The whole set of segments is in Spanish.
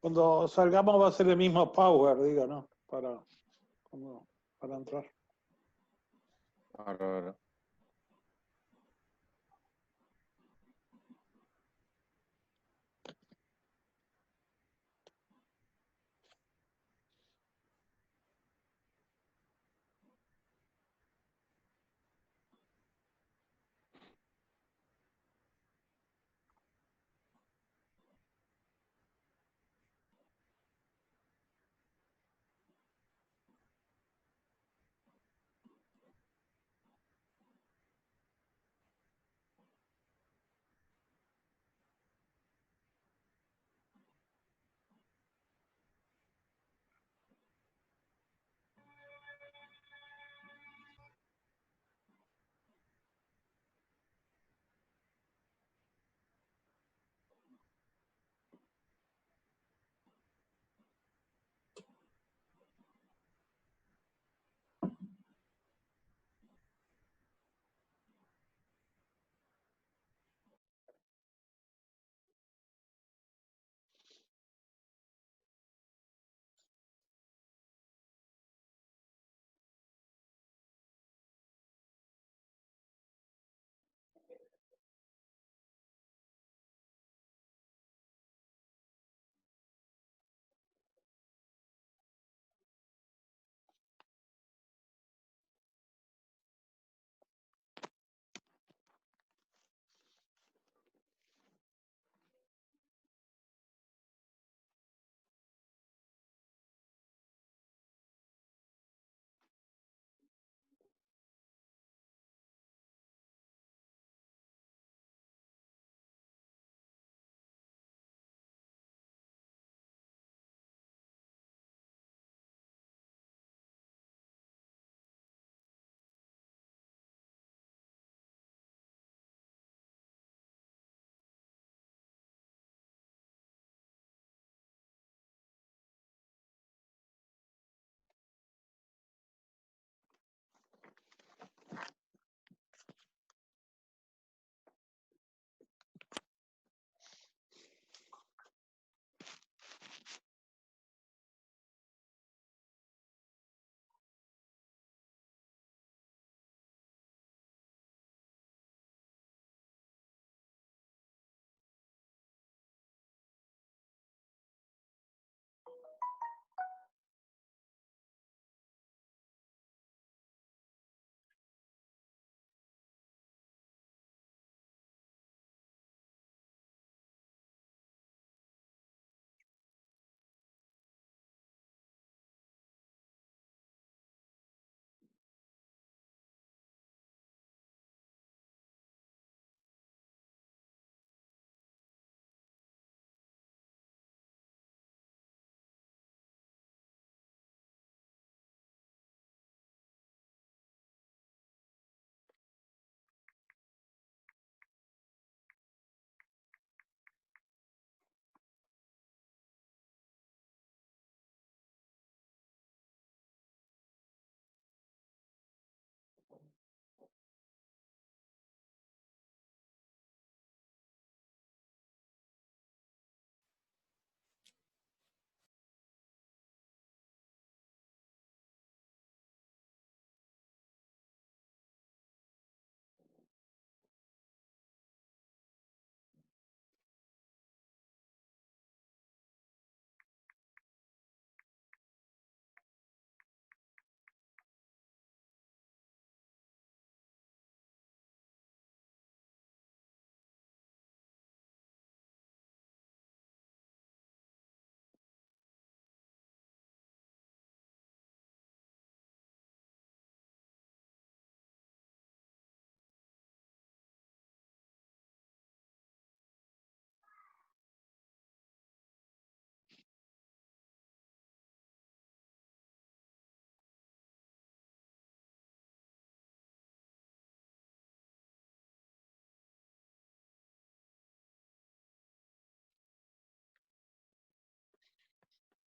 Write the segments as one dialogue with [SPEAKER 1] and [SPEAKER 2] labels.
[SPEAKER 1] Cuando salgamos va a ser el mismo power, digo, ¿no? Para entrar.
[SPEAKER 2] Bárbaro.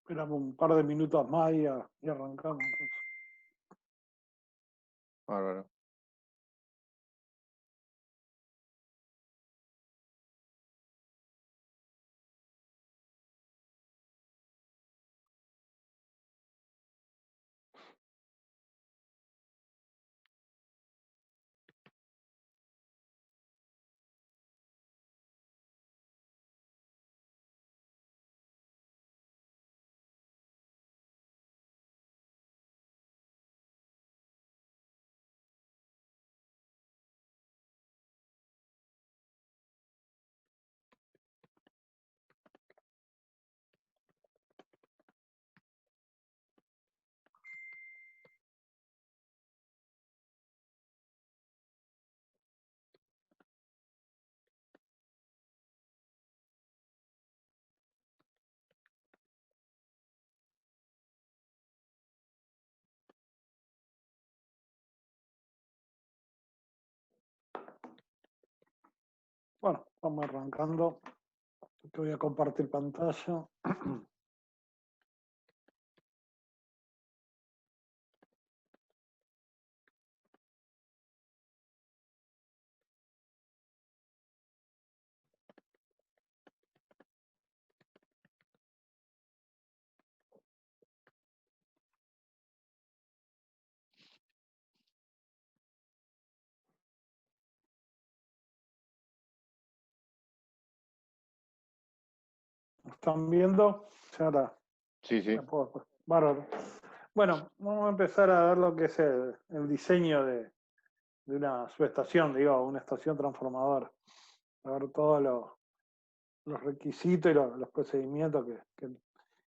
[SPEAKER 1] Esperamos un par de minutos más y arrancamos. Entonces.
[SPEAKER 2] Bárbaro.
[SPEAKER 1] Bueno, vamos arrancando. Te voy a compartir pantalla. ¿Están viendo? Ya ahora
[SPEAKER 2] Sí, sí.
[SPEAKER 1] Bárbaro. Bueno, vamos a empezar a ver lo que es el diseño de una subestación, digo, una estación transformadora. A ver todos los requisitos y los procedimientos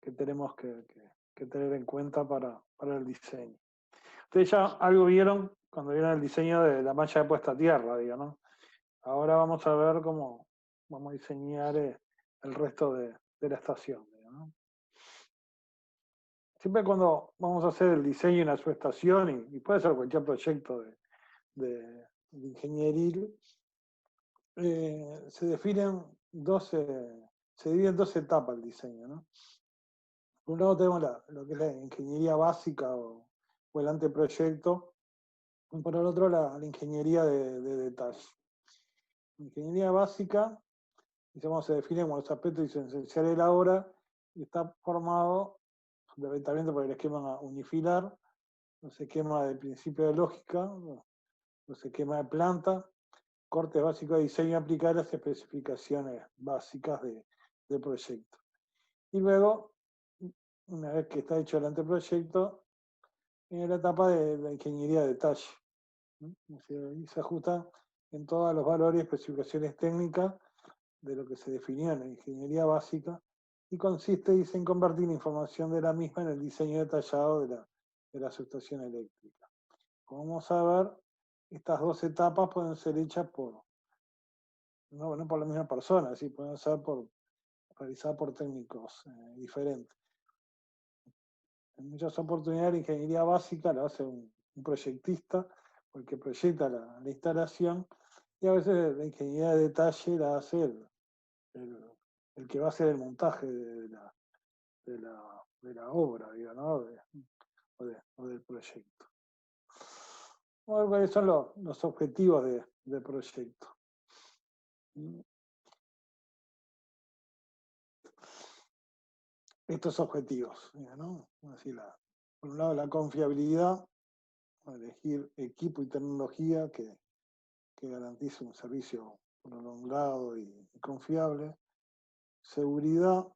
[SPEAKER 1] que tenemos que tener en cuenta para el diseño. Ustedes ya algo vieron cuando vieron el diseño de la malla de puesta a tierra, digo, ¿no? Ahora vamos a ver cómo vamos a diseñar el resto de la estación, digo, ¿no? Siempre cuando vamos a hacer el diseño de una subestación, y puede ser cualquier proyecto de ingenieril, se definen se divide en 12 etapas el diseño, ¿no? Por un lado tenemos lo que es la ingeniería básica o el anteproyecto, y por el otro la ingeniería de detalle. La ingeniería básica, digamos, se define como los aspectos esenciales de la obra y está formado fundamentalmente por el esquema unifilar, los esquemas de principio de lógica, los esquemas de planta, cortes básicos de diseño y aplicar las especificaciones básicas del proyecto. Y luego, una vez que está hecho el anteproyecto, viene la etapa de la ingeniería de detalle, ¿no? Y se ajusta en todos los valores y especificaciones técnicas de lo que se definió en la ingeniería básica y consiste, dice, en convertir la información de la misma en el diseño detallado de la subestación eléctrica. Como vamos a ver, estas dos etapas pueden ser hechas no por la misma persona, ¿sí? Pueden ser realizadas por técnicos diferentes. En muchas oportunidades la ingeniería básica la hace un proyectista, porque proyecta la instalación, y a veces la ingeniería de detalle la hace el que va a hacer el montaje de la obra, digo, ¿no? O del proyecto. Vamos a ver cuáles son los objetivos del proyecto. Estos objetivos, ¿no? Así por un lado la confiabilidad, elegir equipo y tecnología que garantice un servicio prolongado y confiable, seguridad,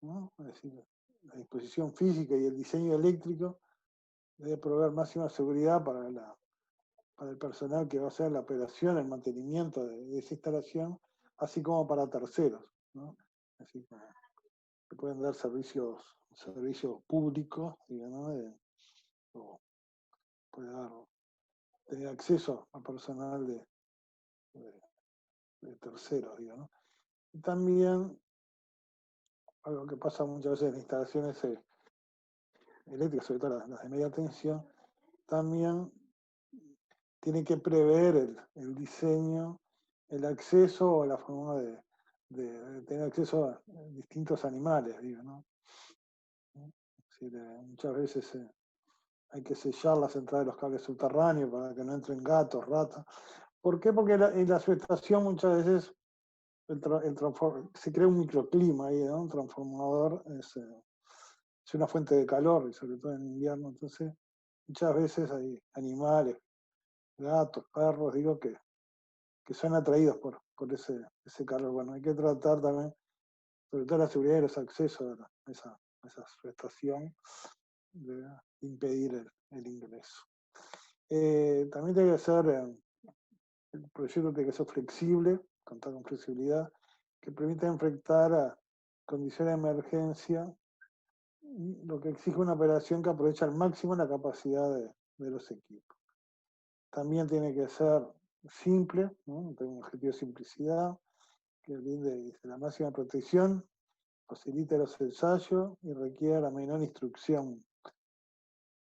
[SPEAKER 1] ¿no? Es decir, la disposición física y el diseño eléctrico debe proveer máxima seguridad para el personal que va a hacer la operación, el mantenimiento de esa instalación, así como para terceros, ¿no? Así que pueden dar servicios públicos, digamos, o puede dar tener acceso a personal de terceros, digamos. Y también, algo que pasa muchas veces en instalaciones eléctricas, sobre todo las de media tensión, también tiene que prever el diseño, el acceso o la forma de tener acceso a distintos animales, digo, ¿no? Es decir, muchas veces hay que sellar las entradas de los cables subterráneos para que no entren gatos, ratas. ¿Por qué? Porque en la subestación muchas veces se crea un microclima ahí, ¿no? Un transformador es una fuente de calor, y sobre todo en invierno. Entonces, muchas veces hay animales, gatos, perros, digo, que son atraídos por ese calor. Bueno, hay que tratar también, sobre todo la seguridad y los accesos a esa subestación, de impedir el ingreso. También tiene que ser, el proyecto tiene que ser flexible, contar con flexibilidad, que permita enfrentar a condiciones de emergencia, lo que exige una operación que aproveche al máximo la capacidad de los equipos. También tiene que ser simple, ¿no? Tener un objetivo de simplicidad, que brinde la máxima protección, facilite los ensayos y requiera la menor instrucción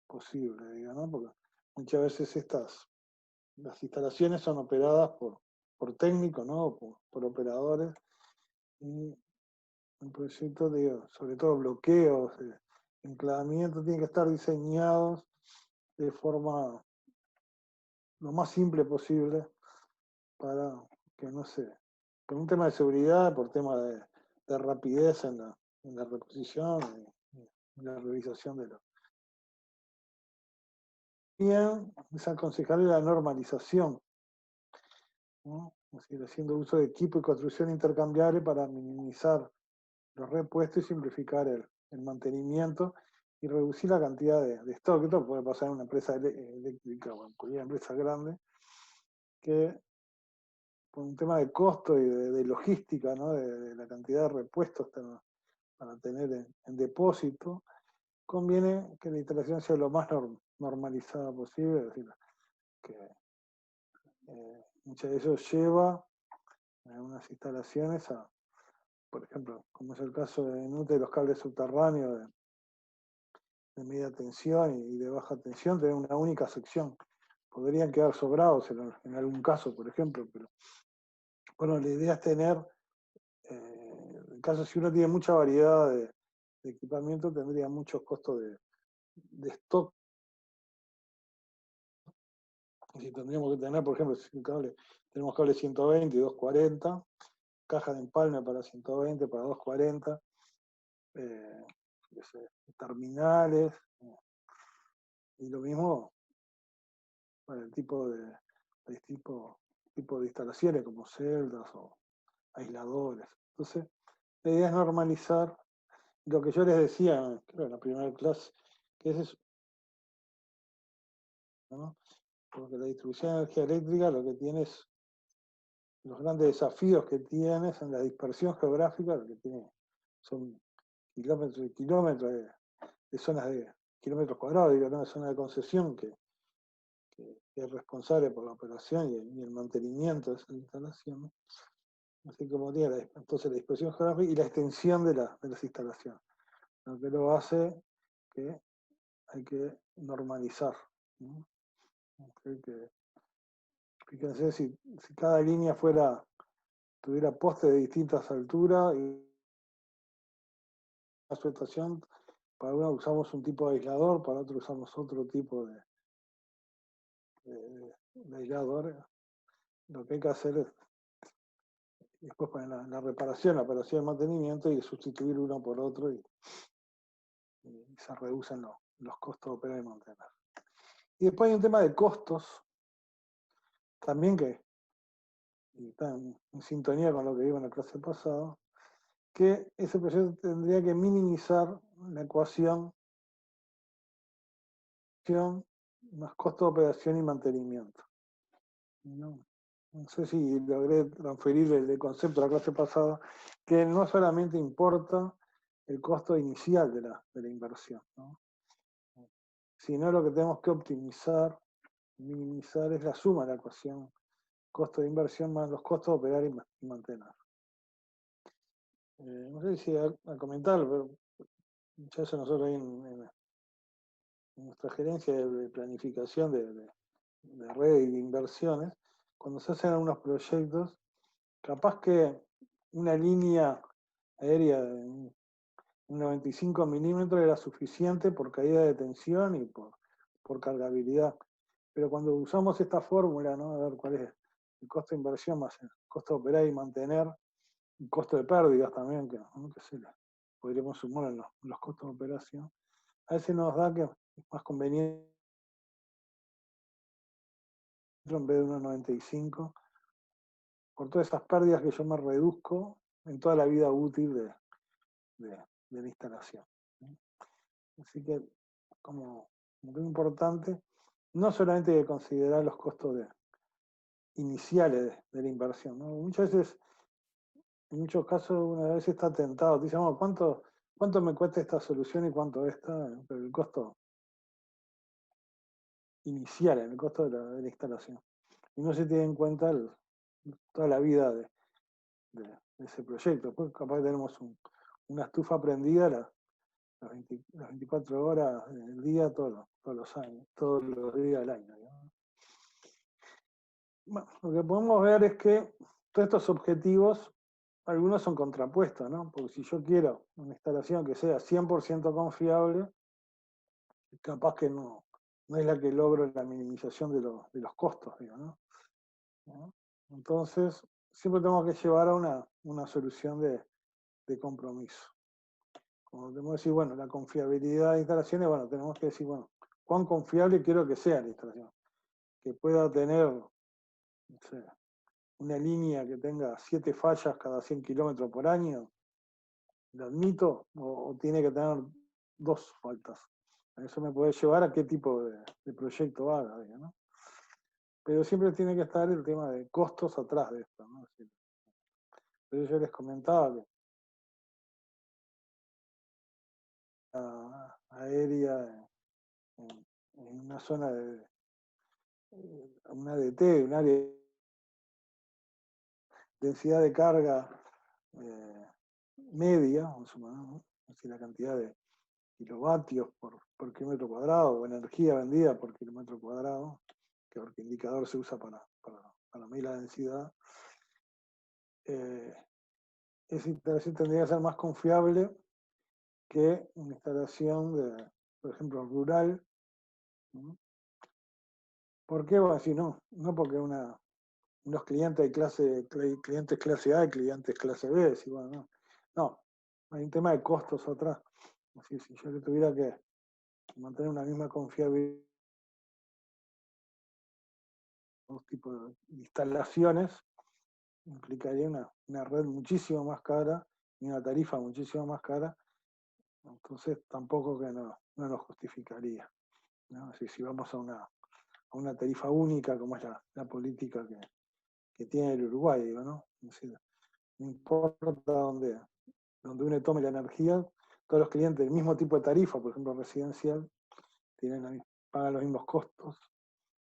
[SPEAKER 1] posible, digo, ¿no? Porque muchas veces las instalaciones son operadas por por técnicos, ¿no? Por operadores. Y el proyecto, digo, sobre todo bloqueos, enclavamientos, tienen que estar diseñados de forma lo más simple posible para que no se, por un tema de seguridad, por tema de rapidez en la reposición y la realización de los. Bien, es aconsejable la normalización, ¿no? Es decir, haciendo uso de equipo y construcción intercambiable para minimizar los repuestos y simplificar el mantenimiento y reducir la cantidad de stock. Esto puede pasar en una empresa eléctrica o en cualquier empresa grande, que por un tema de costo y de logística, ¿no? de la cantidad de repuestos para tener en depósito, conviene que la instalación sea lo más normalizada posible, es decir, que muchas de eso lleva en algunas instalaciones a, por ejemplo, como es el caso de NUTE, los cables subterráneos de media tensión y de baja tensión, tener una única sección. Podrían quedar sobrados en algún caso, por ejemplo, pero bueno, la idea es tener, en caso si uno tiene mucha variedad de equipamiento, tendría muchos costos de stock. Si tendríamos que tener, por ejemplo, si tenemos cable 120 y 240, caja de empalme para 120, para 240, terminales, y lo mismo para el tipo de instalaciones como celdas o aisladores. Entonces, la idea es normalizar lo que yo les decía, creo, en la primera clase, que es eso, ¿no? Porque la distribución de energía eléctrica lo que tiene es los grandes desafíos que tienes en la dispersión geográfica, lo que tiene son kilómetros y kilómetros de zonas de kilómetros cuadrados, digo, ¿no? De zona de concesión que es responsable por la operación y el mantenimiento de esa instalación, ¿no? Así como tiene entonces la dispersión geográfica y la extensión de las instalaciones, lo que lo hace que hay que normalizar, ¿no? Fíjense si cada línea tuviera postes de distintas alturas y la estación, para uno usamos un tipo de aislador, para otro usamos otro tipo de aislador. Lo que hay que hacer es después poner la reparación, la operación de mantenimiento y sustituir uno por otro y se reducen los costos de operar y mantener. Y después hay un tema de costos, también que está en sintonía con lo que vimos en la clase pasada, que ese proyecto tendría que minimizar la ecuación más costo de operación y mantenimiento. No sé si logré transferir el concepto de la clase pasada, que no solamente importa el costo inicial de la inversión, ¿no? Sino lo que tenemos que optimizar, minimizar es la suma de la ecuación costo de inversión más los costos de operar y mantener. No sé si a comentar, pero ya eso nosotros ahí en nuestra gerencia de planificación de red y de inversiones, cuando se hacen algunos proyectos, capaz que una línea aérea de un 95 milímetros era suficiente por caída de tensión y por cargabilidad. Pero cuando usamos esta fórmula, ¿no? A ver cuál es el costo de inversión más el costo de operar y mantener, y costo de pérdidas también, que podríamos sumar en los costos de operación, a veces nos da que es más conveniente en vez de 1,95 por todas esas pérdidas que yo me reduzco en toda la vida útil de la instalación. Así que, como muy importante, no solamente hay que considerar los costos iniciales de la inversión, ¿no? Muchas veces, en muchos casos, una vez está tentado, te dice, oh, ¿cuánto me cuesta esta solución y cuánto esta? Pero el costo inicial, el costo de la instalación. Y no se tiene en cuenta toda la vida de ese proyecto. Después capaz que tenemos una estufa prendida las 24 horas del día, todos los años, todos los días del año, ¿no? Bueno, lo que podemos ver es que todos estos objetivos, algunos son contrapuestos, ¿no? Porque si yo quiero una instalación que sea 100% confiable, capaz que no es la que logro la minimización de los costos, digo, ¿no? ¿No? Entonces, siempre tenemos que llevar a una solución de compromiso. Como tenemos que decir, bueno, la confiabilidad de instalaciones, bueno, tenemos que decir, bueno, cuán confiable quiero que sea la instalación. Que pueda tener, no sé, una línea que tenga 7 fallas cada 100 kilómetros por año, ¿lo admito? O tiene que tener 2 faltas. Eso me puede llevar a qué tipo de proyecto haga, ¿no? Pero siempre tiene que estar el tema de costos atrás de esto, ¿no? Pero yo les comentaba que la aérea en una zona de una ADT, un área de densidad de carga media, ¿no? Es decir, la cantidad de kilovatios por kilómetro cuadrado o energía vendida por kilómetro cuadrado, que el indicador se usa para medir la densidad, esa instalación tendría que ser más confiable que una instalación de, por ejemplo, rural. ¿No? ¿Por qué? Bueno, si no, no porque unos clientes clientes clase A y clientes clase B, si, bueno, no, hay un tema de costos atrás. Así, si yo le tuviera que mantener una misma confiabilidad en dos tipos de instalaciones, implicaría una red muchísimo más cara y una tarifa muchísimo más cara, entonces tampoco que no nos justificaría, ¿no? Así, si vamos a una tarifa única, como es la política que tiene el Uruguay, digo, ¿no? Es decir, no importa dónde uno tome la energía, todos los clientes del mismo tipo de tarifa, por ejemplo residencial, pagan los mismos costos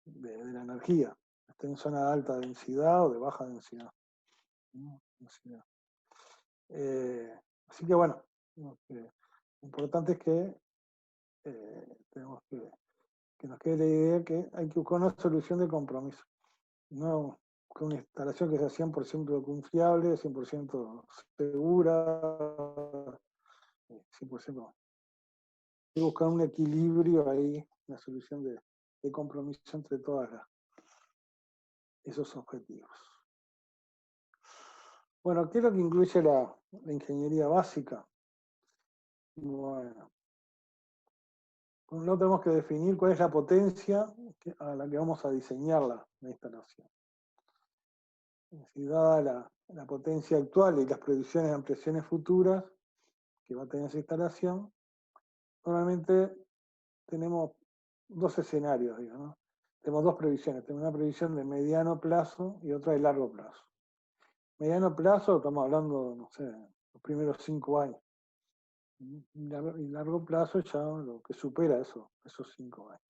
[SPEAKER 1] de la energía, esté en zona de alta densidad o de baja densidad. ¿No? Así que bueno, lo importante es que tenemos que nos quede la idea que hay que buscar una solución de compromiso. No con una instalación que sea 100% confiable, 100% segura, 100%. Hay que buscar un equilibrio ahí, una solución de compromiso entre todos esos objetivos. Bueno, ¿qué es lo que incluye la ingeniería básica? Bueno, por un lado tenemos que definir cuál es la potencia a la que vamos a diseñar la instalación. Si dada la potencia actual y las predicciones de ampliaciones futuras que va a tener esa instalación, normalmente tenemos dos escenarios, digo, ¿no? Tenemos dos previsiones, tenemos una previsión de mediano plazo y otra de largo plazo. Mediano plazo, estamos hablando, no sé, los primeros 5 años. Y largo plazo ya lo que supera esos 5 años.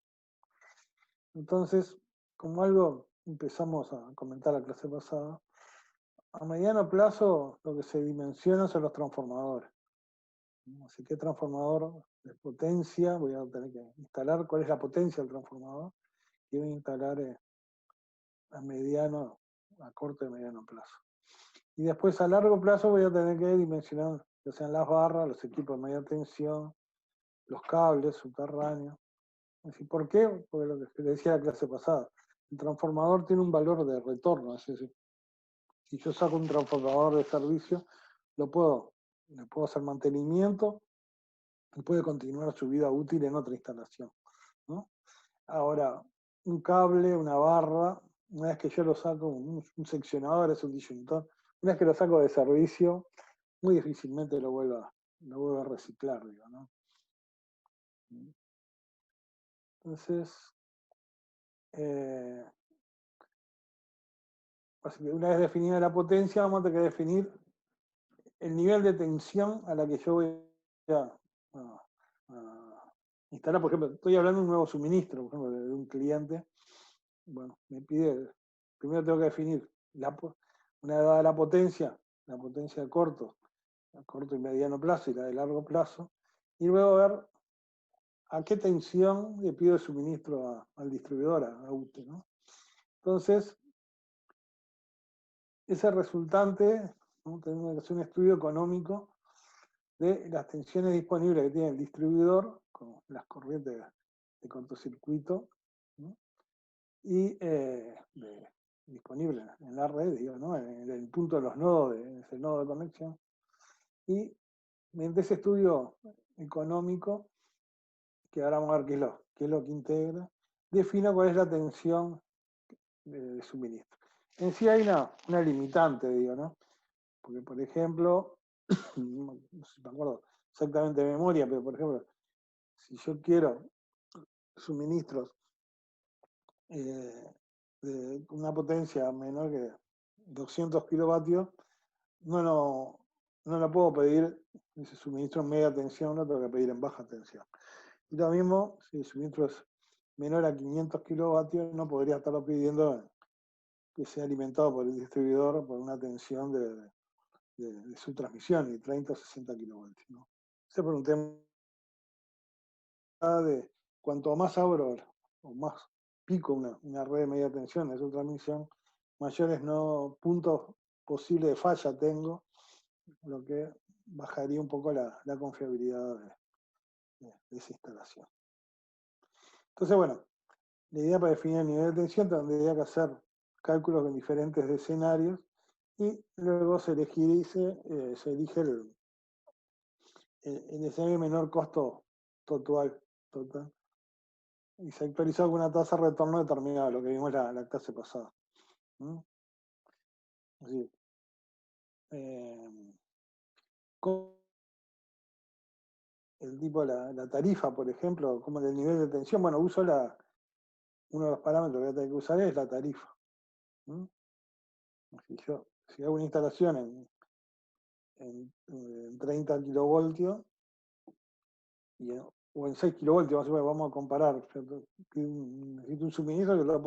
[SPEAKER 1] Entonces, como algo empezamos a comentar la clase pasada, a mediano plazo lo que se dimensiona son los transformadores. Así que transformador de potencia, voy a tener que instalar cuál es la potencia del transformador y voy a instalar a mediano, a corto y mediano plazo. Y después a largo plazo voy a tener que dimensionar, ya sean las barras, los equipos de media tensión, los cables subterráneos. ¿Por qué? Porque lo que decía la clase pasada, el transformador tiene un valor de retorno, es decir, si yo saco un transformador de servicio, le puedo hacer mantenimiento y puede continuar su vida útil en otra instalación, ¿no? Ahora, un cable, una barra, una vez que yo lo saco, un seccionador, es un disyuntor, una vez que lo saco de servicio, muy difícilmente lo vuelva a reciclar, digo, ¿no? Entonces, una vez definida la potencia, vamos a tener que definir el nivel de tensión a la que yo voy a instalar. Por ejemplo, estoy hablando de un nuevo suministro, por ejemplo, de un cliente. Bueno, me pide, primero tengo que definir una dada la potencia de corto y mediano plazo y la de largo plazo, y luego ver a qué tensión le pido el suministro al distribuidor, a UTE, ¿no? Entonces, ese resultante, ¿no? Tenemos que hacer un estudio económico de las tensiones disponibles que tiene el distribuidor con las corrientes de cortocircuito, ¿no? Y disponibles en la red, digo, ¿no? En el punto de los nodos, ese nodo de conexión. Y mediante ese estudio económico, que ahora vamos a ver qué es lo que integra, defino cuál es la tensión de suministro. En sí hay una limitante, digo, ¿no? Porque, por ejemplo, no sé si me acuerdo exactamente de memoria, pero por ejemplo, si yo quiero suministros de una potencia menor que 200 kilovatios, no lo puedo pedir, ese suministro en media tensión lo tengo que pedir en baja tensión. Y lo mismo, si el suministro es menor a 500 kilovatios, no podría estarlo pidiendo que sea alimentado por el distribuidor por una tensión de su transmisión, y 30 o 60 kilovoltios, ¿no? Ese por un tema de cuanto más abro o más pico una red de media tensión de su transmisión, mayores puntos posibles de falla tengo, lo que bajaría un poco la confiabilidad de esa instalación. Entonces, bueno, la idea para definir el nivel de tensión tendría que hacer cálculos en diferentes escenarios y luego se elige el escenario de menor costo total, y se actualizó con una tasa de retorno determinada, lo que vimos la clase pasada. ¿Mm? Así, el tipo de la tarifa, por ejemplo, como del nivel de tensión, bueno, uso uno de los parámetros que voy a tener que usar es la tarifa. ¿Mm? Si hago una instalación en 30 kilovoltios, o en 6 kilovoltios, más o menos, vamos a comparar. Necesito un suministro que lo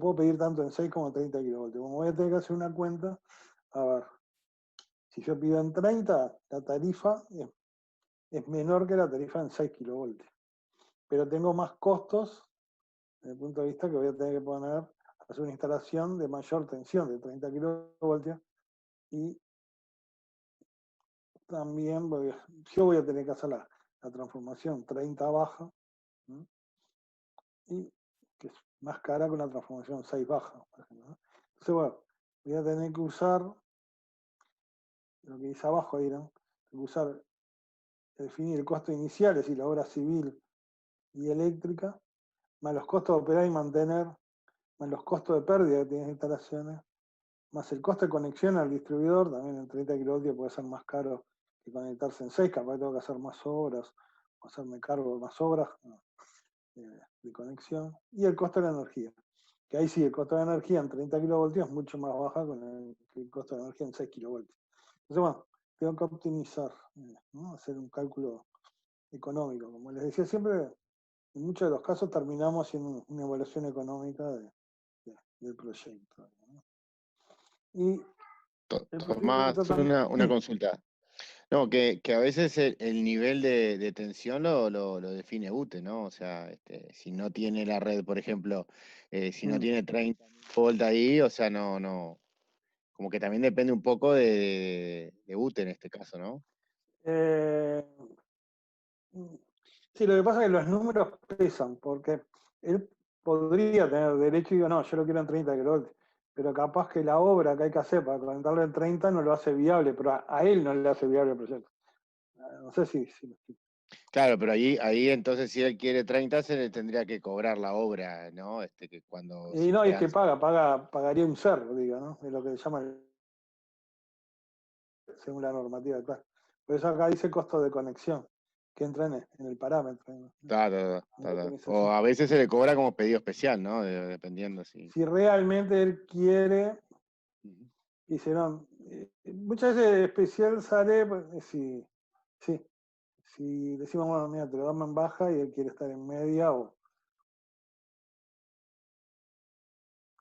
[SPEAKER 1] puedo pedir tanto en 6 como en 30 kilovoltios. Como voy a tener que hacer una cuenta, a ver, si yo pido en 30, la tarifa es menor que la tarifa en 6 kilovoltios. Pero tengo más costos, desde el punto de vista que voy a tener que hacer una instalación de mayor tensión, de 30 kilovoltios, y también yo voy a tener que hacer la transformación 30 baja, ¿no? Y que es más cara que una transformación 6 baja, por ejemplo, ¿no? Entonces, bueno, voy a tener que usar lo que dice abajo ahí, ¿no? Definir el costo inicial, es decir, la obra civil y eléctrica, más los costos de operar y mantener, más los costos de pérdida que tienen las instalaciones, más el costo de conexión al distribuidor, también en 30 kilovoltios puede ser más caro que conectarse en 6, capaz tengo que hacer más obras, o hacerme cargo de más obras, ¿no? de conexión, y el costo de la energía. Que ahí sí, el costo de la energía en 30 kilovoltios es mucho más baja que el costo de la energía en 6 kilovoltios. Entonces, bueno, tengo que optimizar, ¿no? Hacer un cálculo económico. Como les decía siempre, en muchos de los casos terminamos haciendo una evaluación económica del proyecto, ¿no? Y el proyecto
[SPEAKER 2] Tomás,
[SPEAKER 1] también...
[SPEAKER 2] una consulta. No, que a veces el nivel de tensión lo define UTE, ¿no? O sea, si no tiene la red, por ejemplo, si no tiene 30 volt ahí, o sea, no, como que también depende un poco de UTE en este caso, ¿no?
[SPEAKER 1] Eh, sí, lo que pasa es que los números pesan, porque él podría tener derecho y digo, no, yo lo quiero en 30 kilovoltios, pero capaz que la obra que hay que hacer para conectarlo en 30 no lo hace viable, pero a él no le hace viable el proyecto. No sé si
[SPEAKER 2] Claro, pero ahí entonces si él quiere 30 se le tendría que cobrar la obra, ¿no? Que cuando
[SPEAKER 1] y
[SPEAKER 2] si
[SPEAKER 1] no, y es
[SPEAKER 2] quedan.
[SPEAKER 1] que pagaría un cerro, digo, ¿no? Es lo que se llama, según la normativa, claro. Por eso acá dice costo de conexión, que entra en el parámetro, en la
[SPEAKER 2] O
[SPEAKER 1] optimización.
[SPEAKER 2] a veces se le cobra como pedido especial, ¿no? Dependiendo si.
[SPEAKER 1] Si realmente él quiere,
[SPEAKER 2] Ujú.
[SPEAKER 1] dice, no, muchas veces especial sale, pues, si decimos, bueno, mira, te lo damos en baja y él quiere estar en media, o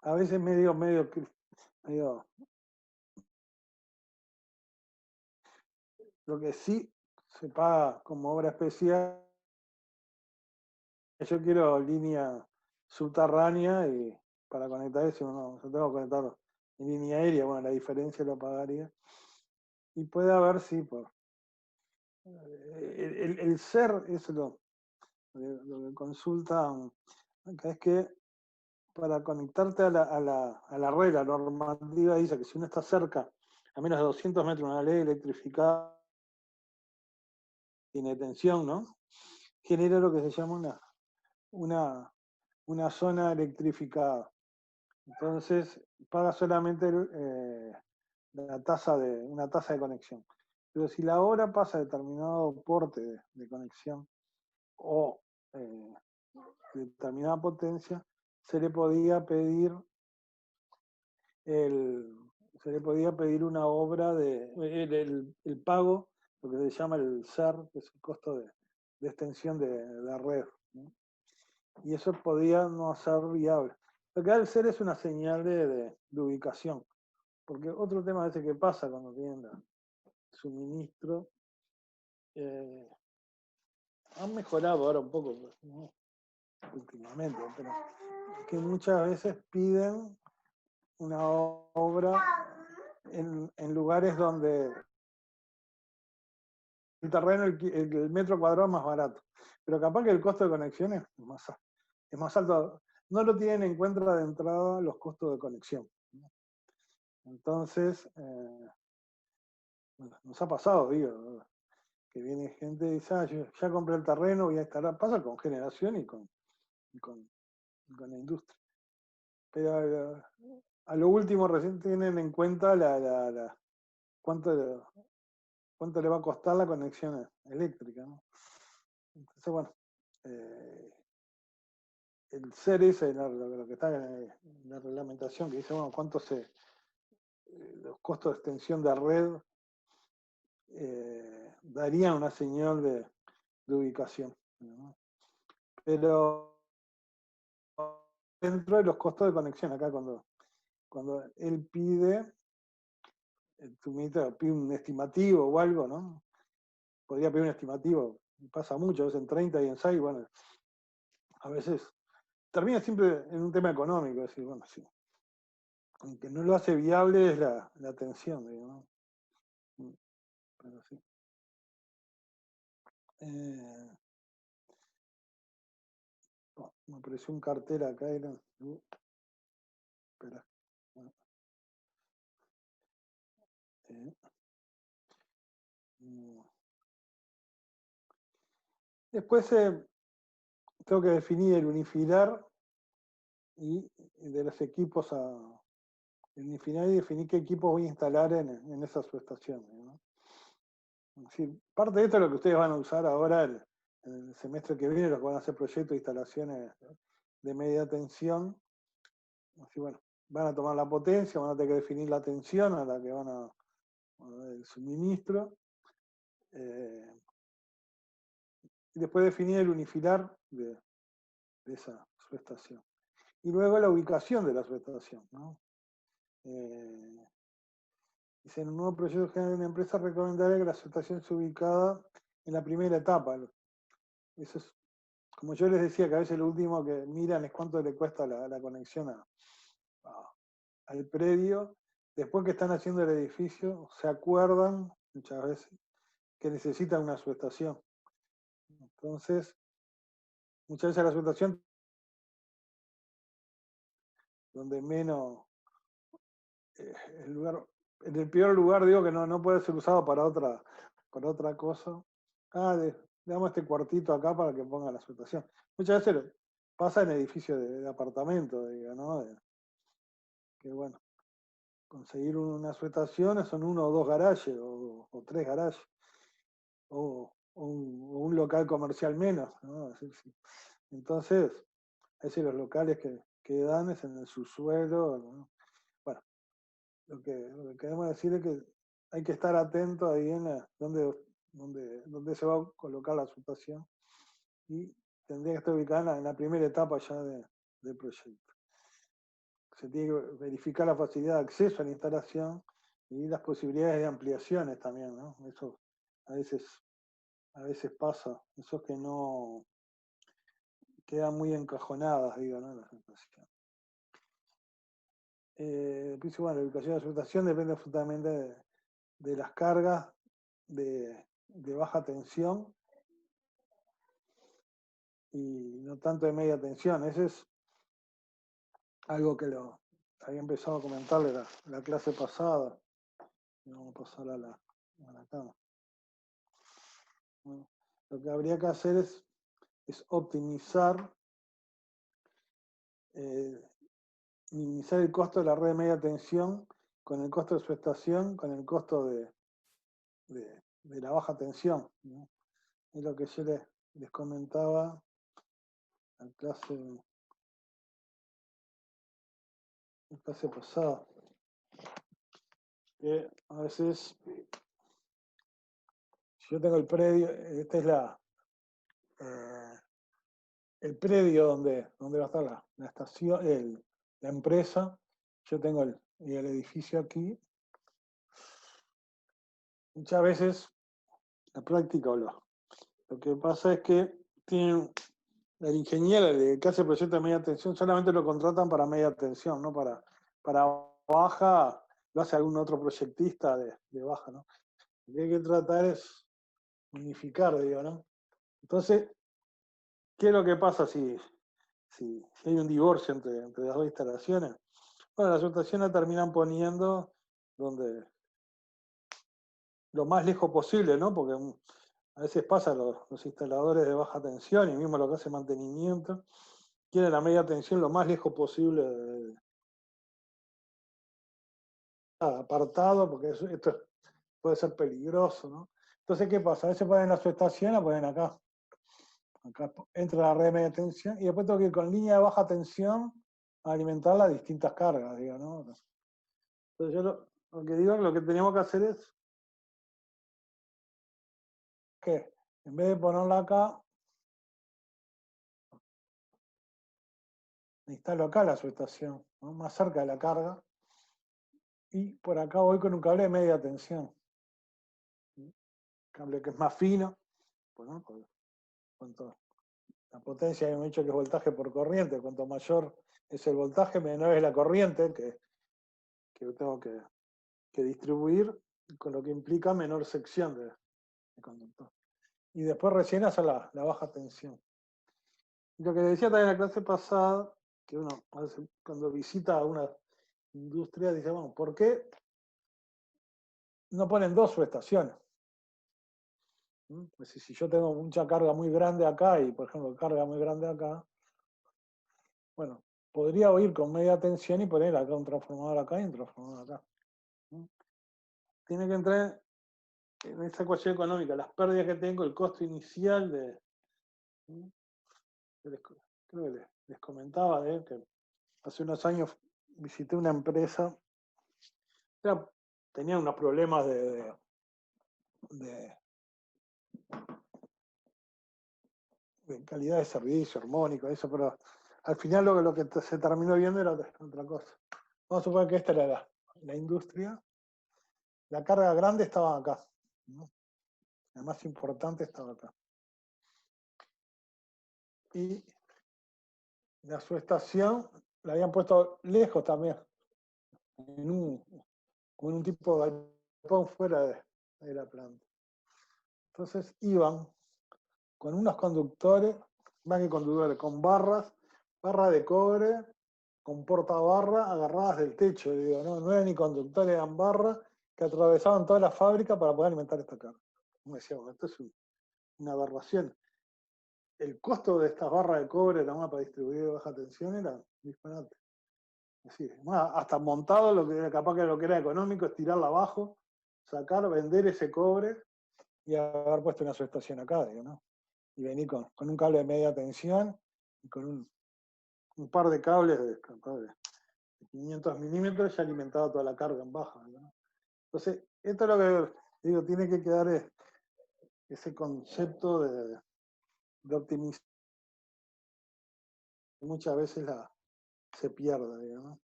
[SPEAKER 1] a veces medio, lo que sí se paga como obra especial, yo quiero línea subterránea y para conectar eso, no, yo tengo que conectarlo en línea aérea, bueno, la diferencia lo pagaría. Y puede haber, sí, por el ser, eso lo que consultan acá es que para conectarte a la red, la normativa dice que si uno está cerca, a menos de 200 metros de una ley electrificada, tiene tensión, ¿no? Genera lo que se llama una zona electrificada. Entonces, paga solamente una tasa de conexión. Pero si la hora pasa determinado porte de conexión o determinada potencia, se le podía pedir se le podía pedir una obra el pago, lo que se llama el SER, que es el costo de extensión de la red, ¿no? Y eso podía no ser viable. Lo que da el SER es una señal de ubicación, porque otro tema a veces que pasa cuando tienen suministro, han mejorado ahora un poco, ¿no? Últimamente, pero que muchas veces piden una obra en lugares donde el terreno, el metro cuadrado es más barato, pero capaz que el costo de conexión es más alto. No lo tienen en cuenta de entrada los costos de conexión, ¿no? Entonces, bueno, nos ha pasado, digo, que viene gente y dice, yo ya compré el terreno, voy a instalar, pasa con generación y con, y con la industria. Pero a lo último recién tienen en cuenta cuánto, cuánto le va a costar la conexión eléctrica, ¿no? Entonces, bueno, el ser ese, lo que está en la reglamentación, que dice, bueno, los costos de extensión de red darían una señal de ubicación, ¿no? Pero dentro de los costos de conexión, acá cuando él pide, tú me pide un estimativo o algo, ¿no? Podría pedir un estimativo, pasa mucho, a veces en 30 y en 6, bueno, a veces termina siempre en un tema económico, es decir, bueno, sí, aunque no lo hace viable es la atención, digo, ¿no? Pero sí. Oh, me apareció un cartel acá, espera. Bueno, eh, no. Después tengo que definir el unifilar y de los equipos el unifilar y definir qué equipos voy a instalar en esa subestación, ¿no? Es decir, parte de esto es lo que ustedes van a usar ahora el semestre que viene, los que van a hacer proyectos de instalaciones de media tensión. Así, bueno, van a tomar la potencia, van a tener que definir la tensión a la que el suministro, y después definir el unifilar de esa subestación. Y luego la ubicación de la subestación, ¿no? Dice, en un nuevo proyecto general de una empresa recomendaría que la subestación sea ubicada en la primera etapa. Eso es, como yo les decía, que a veces lo último que miran es cuánto le cuesta la conexión al predio. Después que están haciendo el edificio, se acuerdan muchas veces que necesitan una subestación. Entonces, muchas veces la subestación donde menos, el lugar, en el peor lugar digo que no puede ser usado para otra cosa. Le damos este cuartito acá para que ponga la subestación. Muchas veces pasa en edificios de apartamento, digo, ¿no? Que bueno, conseguir una subestación son uno o dos garajes o tres garajes o un local comercial menos, ¿no? Entonces, a veces los locales que dan es en el subsuelo, ¿no? Bueno, lo que queremos decir es que hay que estar atento ahí en donde se va a colocar la subestación y tendría que estar ubicada en la primera etapa ya del proyecto. Se tiene que verificar la facilidad de acceso a la instalación y las posibilidades de ampliaciones también, ¿no? Eso a veces pasa, eso es que no quedan muy encajonadas, digo, ¿no? Las situaciones. Bueno, la ubicación de la subestación depende absolutamente de las cargas de baja tensión y no tanto de media tensión. Ese es algo que lo había empezado a comentarle la clase pasada. Vamos a pasar a la cama. Bueno, lo que habría que hacer es optimizar, minimizar el costo de la red de media tensión con el costo de su estación, con el costo de la baja tensión, ¿no? Es lo que yo les comentaba en clase pasada, que a veces yo tengo el predio, esta es el predio donde va a estar la estación, la empresa, yo tengo el edificio aquí. Muchas veces la práctica o lo que pasa es que tienen el ingeniero que hace proyectos de media tensión solamente lo contratan para media tensión, no para baja, lo hace algún otro proyectista de baja, ¿no? Lo que hay que tratar es unificar, digo, ¿no? Entonces, ¿qué es lo que pasa si hay un divorcio entre las dos instalaciones? Bueno, las subestaciones terminan poniendo donde lo más lejos posible, ¿no? Porque a veces pasa los instaladores de baja tensión y mismo lo que hace mantenimiento, quieren la media tensión lo más lejos posible apartado, porque esto puede ser peligroso, ¿no? Entonces, ¿qué pasa? A veces ponen la subestación, la ponen acá. Acá entra la red de media tensión y después tengo que ir con línea de baja tensión a alimentar las distintas cargas, digo, ¿no? Entonces yo lo que digo es que lo que tenemos que hacer es que en vez de ponerla acá, instalo acá la subestación, ¿no? Más cerca de la carga, y por acá voy con un cable de media tensión. Cable que es más fino, pues, ¿no? Cuanto la potencia, hemos dicho que es voltaje por corriente, cuanto mayor es el voltaje, menor es la corriente que tengo que distribuir, con lo que implica menor sección de conductor. Y después recién hacer la baja tensión. Y lo que decía también en la clase pasada, que uno a veces cuando visita una industria dice, bueno, ¿por qué no ponen dos subestaciones? Pues si yo tengo mucha carga muy grande acá y, por ejemplo, carga muy grande acá, bueno, podría ir con media tensión y poner acá un transformador acá y un transformador acá. Tiene que entrar en esa ecuación económica, las pérdidas que tengo, el costo inicial creo que les comentaba que hace unos años visité una empresa, tenía unos problemas de calidad de servicio, armónico, eso, pero al final lo que se terminó viendo era otra cosa. Vamos a suponer que esta era la industria, la carga grande estaba acá, ¿no? La más importante estaba acá. Y la subestación la habían puesto lejos también, con un tipo de galpón fuera de la planta. Entonces iban con unos conductores, más que conductores, con barras de cobre, con portabarra agarradas del techo, digo, no eran ni conductores, eran barras que atravesaban toda la fábrica para poder alimentar esta carga. Como decíamos, esto es una aberración. El costo de estas barras de cobre, nada para distribuir de baja tensión, era disparate. Es decir, hasta montado, lo que capaz que lo que era económico es tirarla abajo, sacar, vender ese cobre y haber puesto una subestación acá, digo, ¿no? Y venir con un cable de media tensión y con un par de cables de 500 milímetros y alimentaba toda la carga en baja, ¿no? Entonces, esto es lo que digo, tiene que quedar ese concepto de optimización. Muchas veces se pierde, digamos.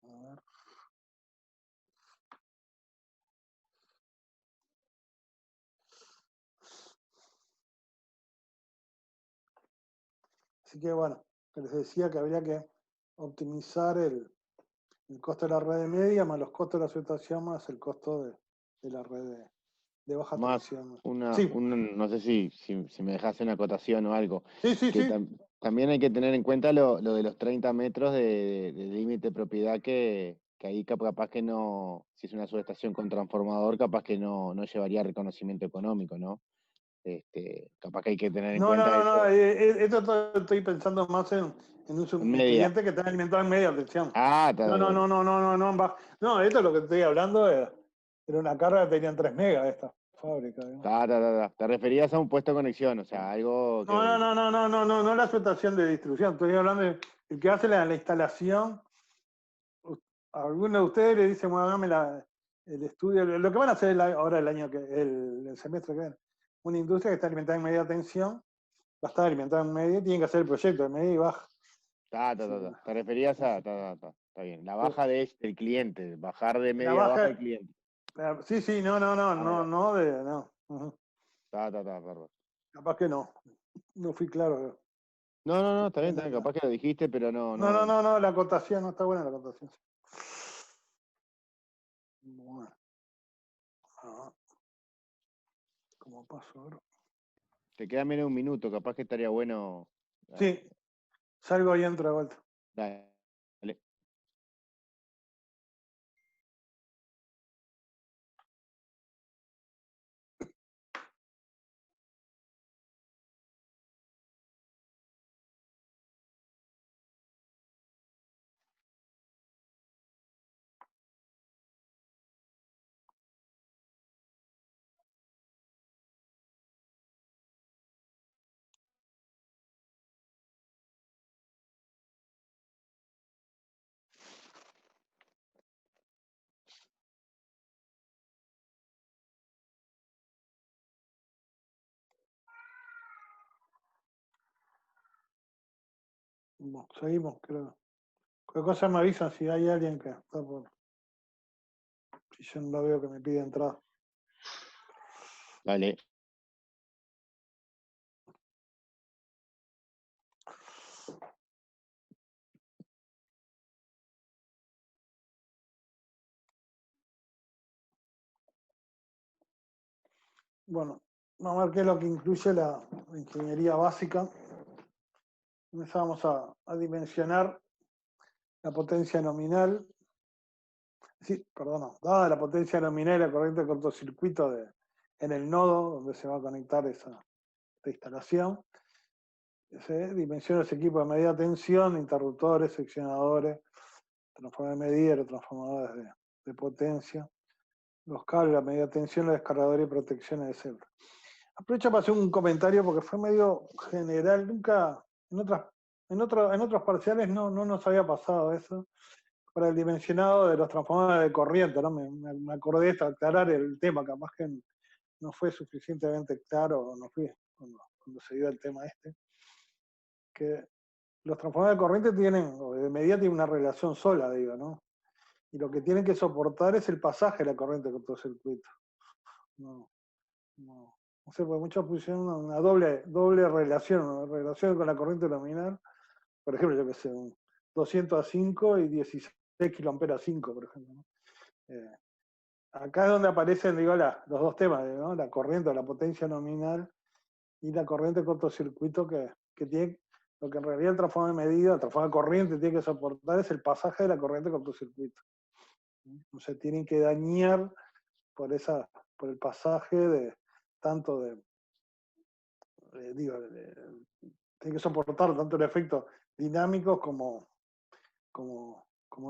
[SPEAKER 1] A ver. Así que bueno, les decía que habría que optimizar El costo de la red de media más los costos de la subestación más el costo de la red de baja
[SPEAKER 2] Más
[SPEAKER 1] tensión.
[SPEAKER 2] una,
[SPEAKER 1] Sí,
[SPEAKER 2] no sé si me dejas una acotación o algo,
[SPEAKER 1] sí, sí,
[SPEAKER 2] que
[SPEAKER 1] sí.
[SPEAKER 2] también hay que tener en cuenta lo de los 30 metros de límite de propiedad que ahí capaz que no, si es una subestación con transformador, capaz que no llevaría reconocimiento económico, ¿no? Capaz que hay que tener en
[SPEAKER 1] No, no,
[SPEAKER 2] cuenta
[SPEAKER 1] no, no.
[SPEAKER 2] eso
[SPEAKER 1] Estoy pensando más en
[SPEAKER 2] en
[SPEAKER 1] un
[SPEAKER 2] media.
[SPEAKER 1] cliente que está alimentado en media tensión.
[SPEAKER 2] Ah,
[SPEAKER 1] No, no, no, no, no, no, no. No, esto es lo que estoy hablando. Era una carga que tenían 3 megas esta fábrica. ¿No?
[SPEAKER 2] te referías a un puesto de conexión, o sea, algo
[SPEAKER 1] No, no,
[SPEAKER 2] que...
[SPEAKER 1] no, no, no, no, no, no la subestación de distribución. Estoy hablando de el que hace la instalación. Alguno de ustedes le dice, bueno, hágame el estudio. Lo que van a hacer ahora el año el semestre que viene. Una industria que está alimentada en media tensión, va a estar alimentada en media, tienen que hacer el proyecto de media y baja. Sí,
[SPEAKER 2] Te referías
[SPEAKER 1] sí,
[SPEAKER 2] a...
[SPEAKER 1] sí.
[SPEAKER 2] Está bien. La baja del cliente, bajar de
[SPEAKER 1] La
[SPEAKER 2] media baja al
[SPEAKER 1] baja,
[SPEAKER 2] cliente.
[SPEAKER 1] sí, sí, no, no, no,
[SPEAKER 2] Ahí
[SPEAKER 1] no,
[SPEAKER 2] va.
[SPEAKER 1] no, no. Ujú.
[SPEAKER 2] Perdón.
[SPEAKER 1] Capaz que no. No fui claro.
[SPEAKER 2] No, está bien,
[SPEAKER 1] La-
[SPEAKER 2] capaz que lo dijiste, pero
[SPEAKER 1] no, no, no, no, la acotación, no está buena la acotación. Bueno, ah, ¿cómo paso ahora?
[SPEAKER 2] te queda menos de un minuto, capaz que estaría bueno.
[SPEAKER 1] Sí,
[SPEAKER 2] eh,
[SPEAKER 1] salgo y entro de vuelta.
[SPEAKER 2] Dale.
[SPEAKER 1] Bueno, seguimos, creo. Cualquier cosa me avisan si hay alguien que está por. Si yo no lo veo que me pide entrada.
[SPEAKER 2] Dale.
[SPEAKER 1] Bueno, vamos a ver qué es lo que incluye la ingeniería básica. Empezamos a dimensionar la potencia nominal. Sí, perdón, no. Dada la potencia nominal y la corriente de cortocircuito en el nodo donde se va a conectar esta instalación, se dimensiona ese equipo de media tensión, interruptores, seccionadores, transformadores de medida, los transformadores de potencia, los cables, la media tensión, los descargadores y protecciones de célula. Aprovecho para hacer un comentario porque fue medio general, nunca, en otros parciales no nos había pasado eso, para el dimensionado de los transformadores de corriente, ¿no? Me acordé de aclarar el tema, capaz que no fue suficientemente claro, o no fui cuando se dio el tema este, que los transformadores de corriente tienen, o de medida tienen una relación sola, digo, ¿no? Y lo que tienen que soportar es el pasaje de la corriente de cortocircuito. No, no, no sé, porque muchos pusieron una doble relación, una relación con la corriente nominal, por ejemplo, yo que sé, un 200 a 5 y 16 kA a 5, por ejemplo. ¿No? Acá es donde aparecen, digo, los dos temas, ¿no? La corriente o la potencia nominal y la corriente de cortocircuito que tiene, lo que en realidad el transformador de medida, el transformador de corriente tiene que soportar es el pasaje de la corriente de cortocircuito. No se tienen que dañar por por el pasaje de tanto tiene que soportar tanto el efecto dinámico como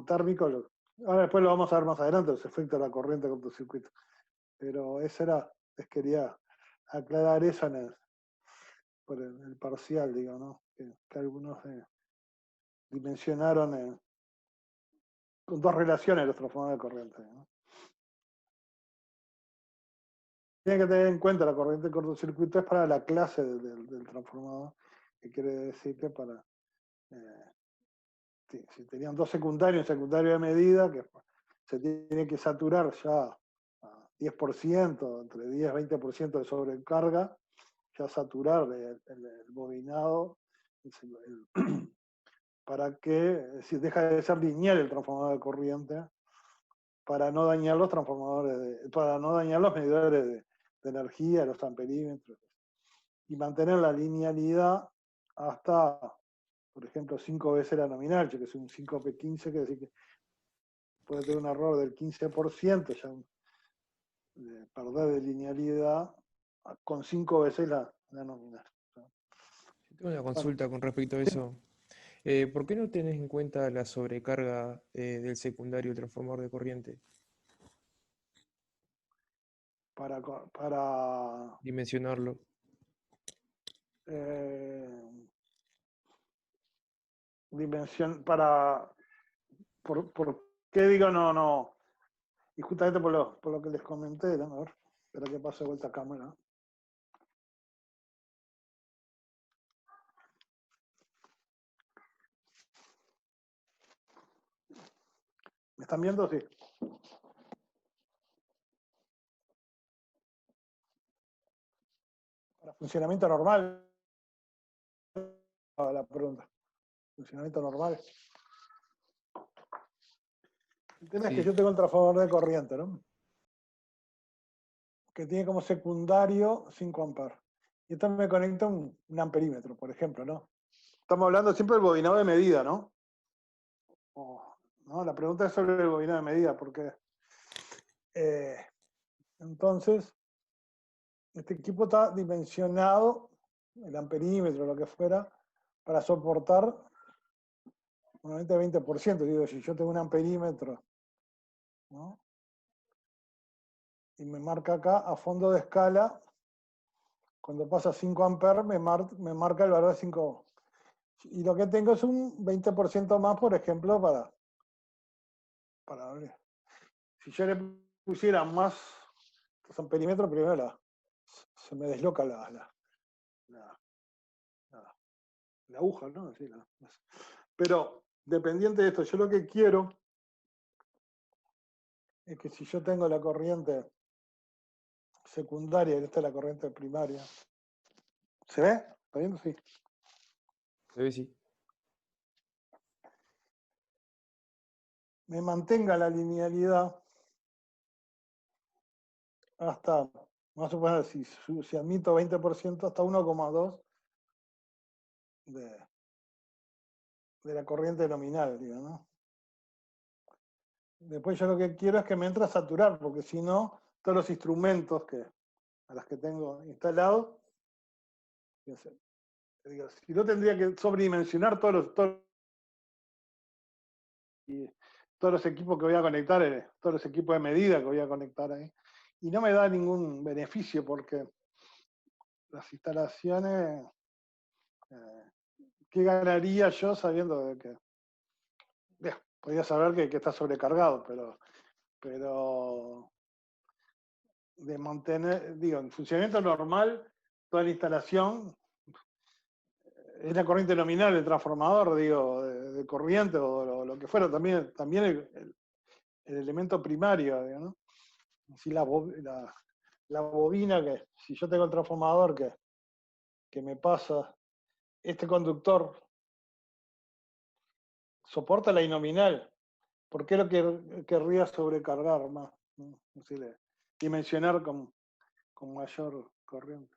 [SPEAKER 1] térmico. Ahora después lo vamos a ver más adelante, los efectos de la corriente de cortocircuito. Pero les quería aclarar eso por el parcial, digo, ¿no? Que algunos dimensionaron con dos relaciones los transformadores de corriente. ¿No? Tienen que tener en cuenta la corriente de cortocircuito es para la clase del transformador, que quiere decir que para si tenían dos secundarios, un secundario de medida, que se tiene que saturar ya a 10%, entre 10 y 20% de sobrecarga, ya saturar el bobinado, para que, es decir, deja de ser lineal el transformador de corriente, para no dañar los transformadores, para no dañar los medidores de energía, los amperímetros, y mantener la linealidad hasta, por ejemplo, 5 veces la nominal, que es un 5P15, que decir que puede tener un error del 15%, ya de perder de linealidad con 5 veces la nominal.
[SPEAKER 3] Yo tengo una
[SPEAKER 1] Bueno,
[SPEAKER 3] consulta con respecto a
[SPEAKER 1] sí,
[SPEAKER 3] eso. ¿Por qué no tenés en cuenta la sobrecarga del secundario transformador de corriente?
[SPEAKER 1] para
[SPEAKER 3] Dimensionarlo.
[SPEAKER 1] Dimensión, ¿por qué digo no? Y justamente por lo que les comenté, ¿no? A ver, espera que pase de vuelta a cámara. ¿Me están viendo? Sí. Para funcionamiento normal, la pregunta. Funcionamiento normal. El tema es que
[SPEAKER 3] Sí,
[SPEAKER 1] yo tengo el transformador de corriente, ¿no? Que tiene como secundario 5 amperes. Y esto me conecta un amperímetro, por ejemplo, ¿no? Estamos hablando siempre del bobinado de medida, ¿no? ¿No? La pregunta es sobre el bobinado de medida, porque entonces este equipo está dimensionado, el amperímetro, lo que fuera, para soportar un 20%. Digo, si yo tengo un amperímetro, ¿no? Y me marca acá a fondo de escala, cuando pasa 5 amperes me marca el valor de 5. Y lo que tengo es un 20% más, por ejemplo, para ver. Si yo le pusiera más los amperímetros, primero se me desloca la aguja, ¿no? Sí, pero dependiente de esto, yo lo que quiero es que si yo tengo la corriente secundaria y esta es la corriente primaria, ¿se ve? ¿Está viendo? Sí.
[SPEAKER 3] se ve sí.
[SPEAKER 1] Me mantenga la linealidad hasta, vamos a suponer, si admito 20%, hasta 1,2 de la corriente nominal, digo, ¿no? Después yo lo que quiero es que me entre a saturar, porque si no, todos los instrumentos a los que tengo instalados, digo, si no tendría que sobredimensionar todos los equipos que voy a conectar, todos los equipos de medida que voy a conectar ahí. Y no me da ningún beneficio porque las instalaciones, ¿qué ganaría yo sabiendo de que, podría saber que está sobrecargado, pero de mantener, digo, en funcionamiento normal, toda la instalación es la corriente nominal del transformador, digo, de corriente o lo que fuera, también el elemento primario, digo, ¿no? Así la bobina que, si yo tengo el transformador que me pasa, este conductor soporta la inominal, ¿por qué lo querría sobrecargar más? ¿No? Dimensionar con mayor corriente.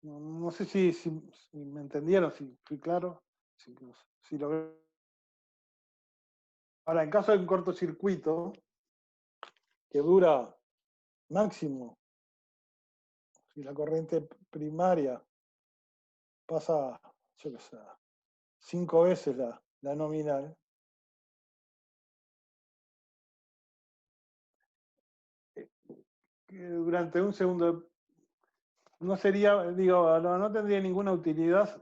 [SPEAKER 1] No sé si me entendieron, si fui claro. Si lo... Ahora, en caso de un cortocircuito que dura máximo, si la corriente primaria pasa, yo qué sé, 5 veces la nominal, durante un segundo no sería, digo, no tendría ninguna utilidad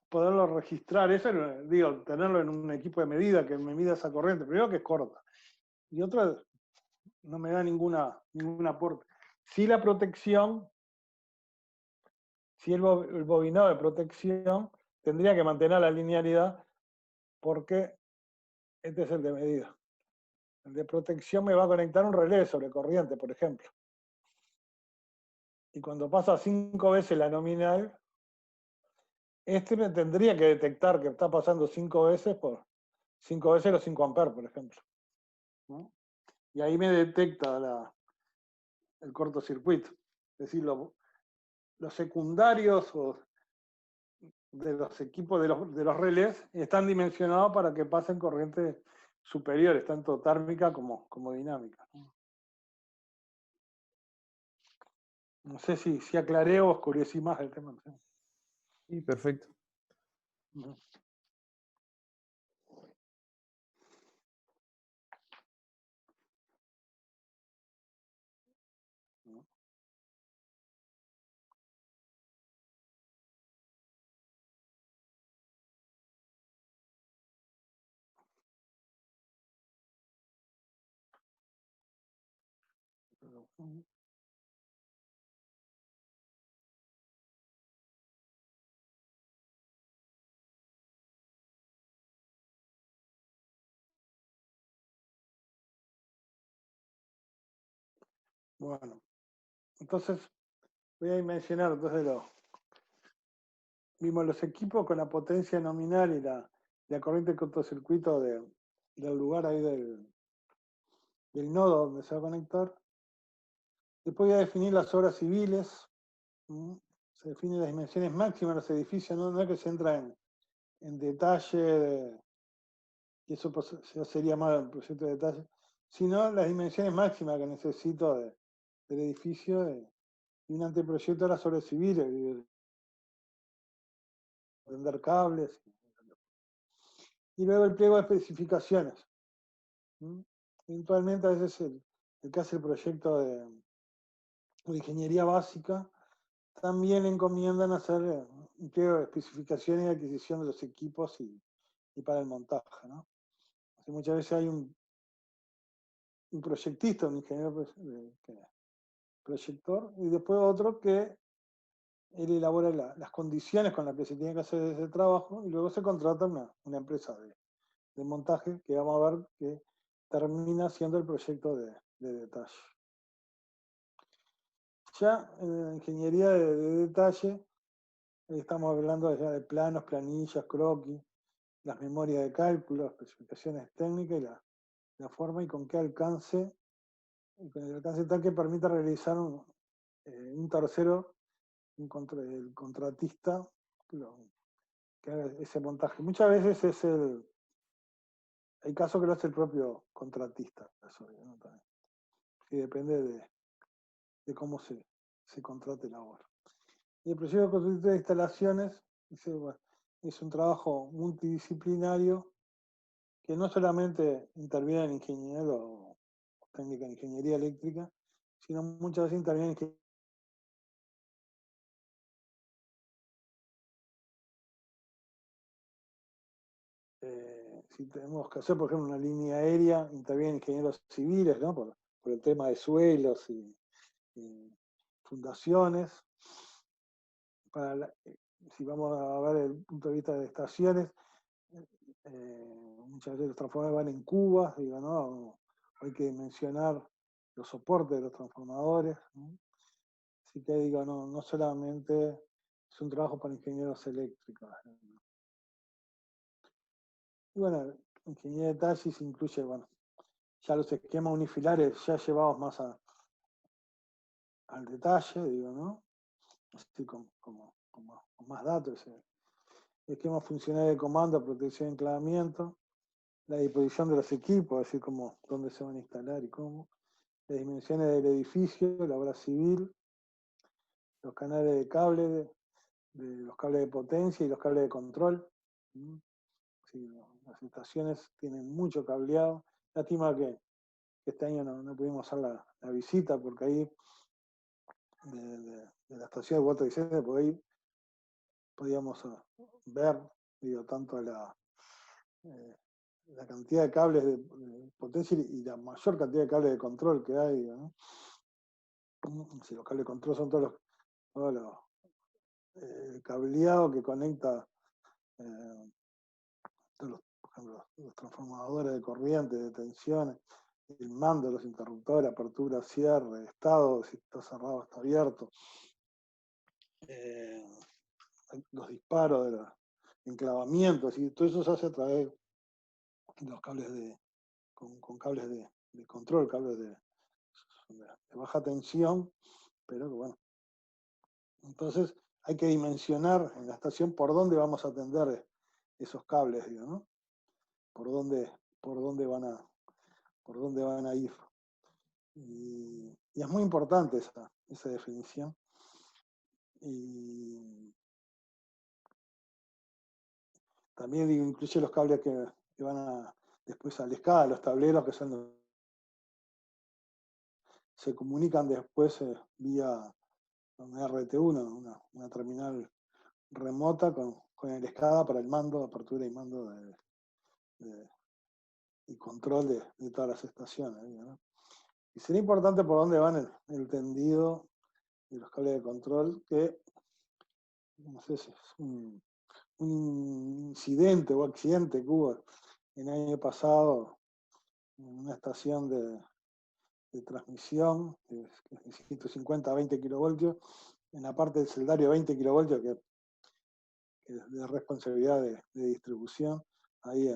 [SPEAKER 1] poderlo registrar, eso, digo, tenerlo en un equipo de medida que me mida esa corriente, primero que es corta, y otra, no me da ningún aporte. Si la protección, si el bobinado de protección tendría que mantener la linealidad porque este es el de medida. El de protección me va a conectar un relé sobre corriente, por ejemplo. Y cuando pasa 5 veces la nominal, Este me tendría que detectar que está pasando 5 veces por 5 veces los 5 amperes, por ejemplo, ¿no? Y ahí me detecta el cortocircuito. Es decir, los secundarios de los equipos de los relés están dimensionados para que pasen corrientes superiores, tanto térmica como dinámica. No sé si aclaré o oscurecí más el tema.
[SPEAKER 3] Sí, perfecto.
[SPEAKER 1] Bueno, entonces voy a mencionar, entonces vimos los equipos con la potencia nominal y la corriente de cortocircuito del lugar ahí del nodo donde se va a conectar. Después voy a definir las obras civiles. Se definen las dimensiones máximas de los edificios, no es que se entra en detalle, y eso ya sería más el proyecto de detalle, sino las dimensiones máximas que necesito del edificio y un anteproyecto de las obras civiles, tender cables. Y luego el pliego de especificaciones. Eventualmente a veces el que hace el proyecto de ingeniería básica también le encomiendan hacer un pliego de especificaciones y adquisición de los equipos y para el montaje, ¿no? Así muchas veces hay un proyectista, un ingeniero proyector, y después otro que él elabora las condiciones con las que se tiene que hacer ese trabajo, y luego se contrata una empresa de montaje que vamos a ver que termina siendo el proyecto de detalle. Ya en la ingeniería de detalle estamos hablando ya de planos, planillas, croquis, las memorias de cálculo, especificaciones técnicas y la forma y con qué alcance, y con el alcance tal que permita realizar un tercero, el contratista, que haga ese montaje. Muchas veces hay casos que lo hace el propio contratista, eso, ¿no? También. Y depende de cómo se contrate la obra. Y el proyecto de construcción de instalaciones es un trabajo multidisciplinario que no solamente interviene en ingeniería o técnica en ingeniería eléctrica, sino muchas veces interviene en si tenemos que hacer, por ejemplo, una línea aérea, intervienen ingenieros civiles, ¿no? Por el tema de suelos y fundaciones. Si vamos a ver el punto de vista de estaciones, muchas veces los transformadores van en cubas, digo, ¿no? Hay que mencionar los soportes de los transformadores, ¿no? Así que digo, no solamente es un trabajo para ingenieros eléctricos. Y bueno, ingeniería de detalles incluye, bueno, ya los esquemas unifilares ya llevados más al detalle, digo, ¿no? Así con más datos. Esquemas funcionales de comando, protección y enclavamiento, la disposición de los equipos, así como dónde se van a instalar y cómo, las dimensiones del edificio, la obra civil, los canales de cable, los cables de potencia y los cables de control. Sí, las estaciones tienen mucho cableado. Lástima que este año no pudimos hacer la visita porque ahí de la estación de Puerto Vicente, por ahí podíamos ver, digo, tanto la cantidad de cables de potencia y la mayor cantidad de cables de control que hay, digo, ¿no? Si los cables de control son todo el cableado que conecta todos por ejemplo, los transformadores de corriente, de tensiones, el mando, los interruptores, apertura, cierre, estado, si está cerrado, está abierto. los disparos, de los enclavamientos, y todo eso se hace a través de los cables con cables de control, cables de baja tensión, pero que bueno. Entonces hay que dimensionar en la estación por dónde vamos a atender esos cables, digo, ¿no? Por dónde van a ir. Y es muy importante esa definición. Y también digo, incluye los cables que van después a la escala, los tableros que se comunican después vía una RT1, una terminal remota con el SCADA para el mando, apertura y mando y control de todas las estaciones, ¿no? Y sería importante por dónde van el tendido de los cables de control, que no sé si es un incidente o accidente que hubo el año pasado en una estación de transmisión, que es 150 a 20 kilovoltios, en la parte del celdario 20 kilovoltios, que es de responsabilidad de distribución, ahí